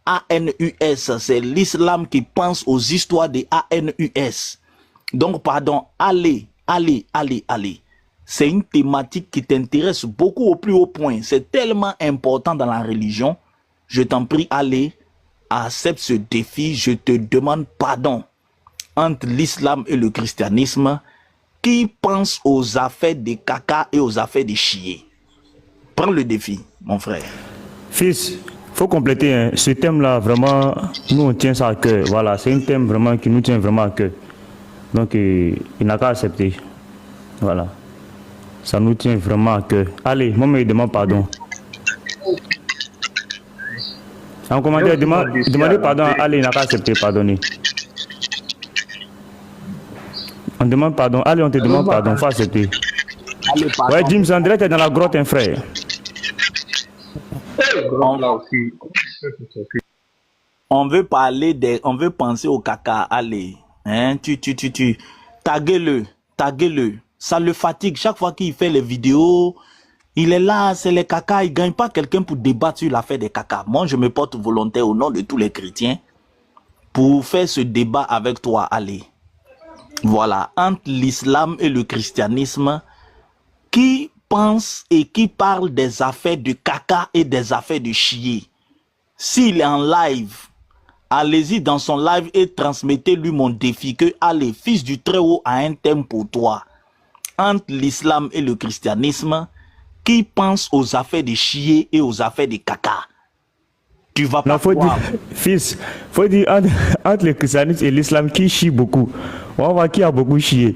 ANUS, c'est l'islam qui pense aux histoires des ANUS. Donc, pardon, allez. C'est une thématique qui t'intéresse beaucoup au plus haut point. C'est tellement important dans la religion. Je t'en prie, allez, accepte ce défi. Je te demande pardon. Entre l'islam et le christianisme, qui pense aux affaires de caca et aux affaires de chier? Prends le défi, mon frère.
Fils, faut compléter, hein. Ce thème-là, vraiment, nous on tient ça à cœur. Voilà, c'est un thème vraiment qui nous tient vraiment à cœur. Donc, il n'a qu'à accepter. Voilà. Ça nous tient vraiment à cœur. Allez, moi, je demande pardon. En commentaire, demandez pardon. Allez, il n'a qu'à accepter, pardonner. On demande pardon. Allez, on te demande pardon. Faut accepter.
Allez, pardon.
Ouais, James André, t'es dans la grotte, un frère.
On veut parler des... On veut penser au caca. Allez. Hein, taguez-le. Ça le fatigue. Chaque fois qu'il fait les vidéos, il est là, c'est les caca. Il ne gagne pas quelqu'un pour débattre sur l'affaire des caca. Moi, je me porte volontaire au nom de tous les chrétiens pour faire ce débat avec toi. Allez. Voilà. Entre l'islam et le christianisme, qui pense et qui parle des affaires de caca et des affaires de chier. S'il est en live, allez-y dans son live et transmettez-lui mon défi que, allez, fils du Très-Haut a un thème pour toi. Entre l'islam et le christianisme, qui pense aux affaires de chier et aux affaires de caca. Tu vas pas croire.
Fils, faut dire entre le christianisme et l'islam qui chie beaucoup. On va voir qui a beaucoup chié.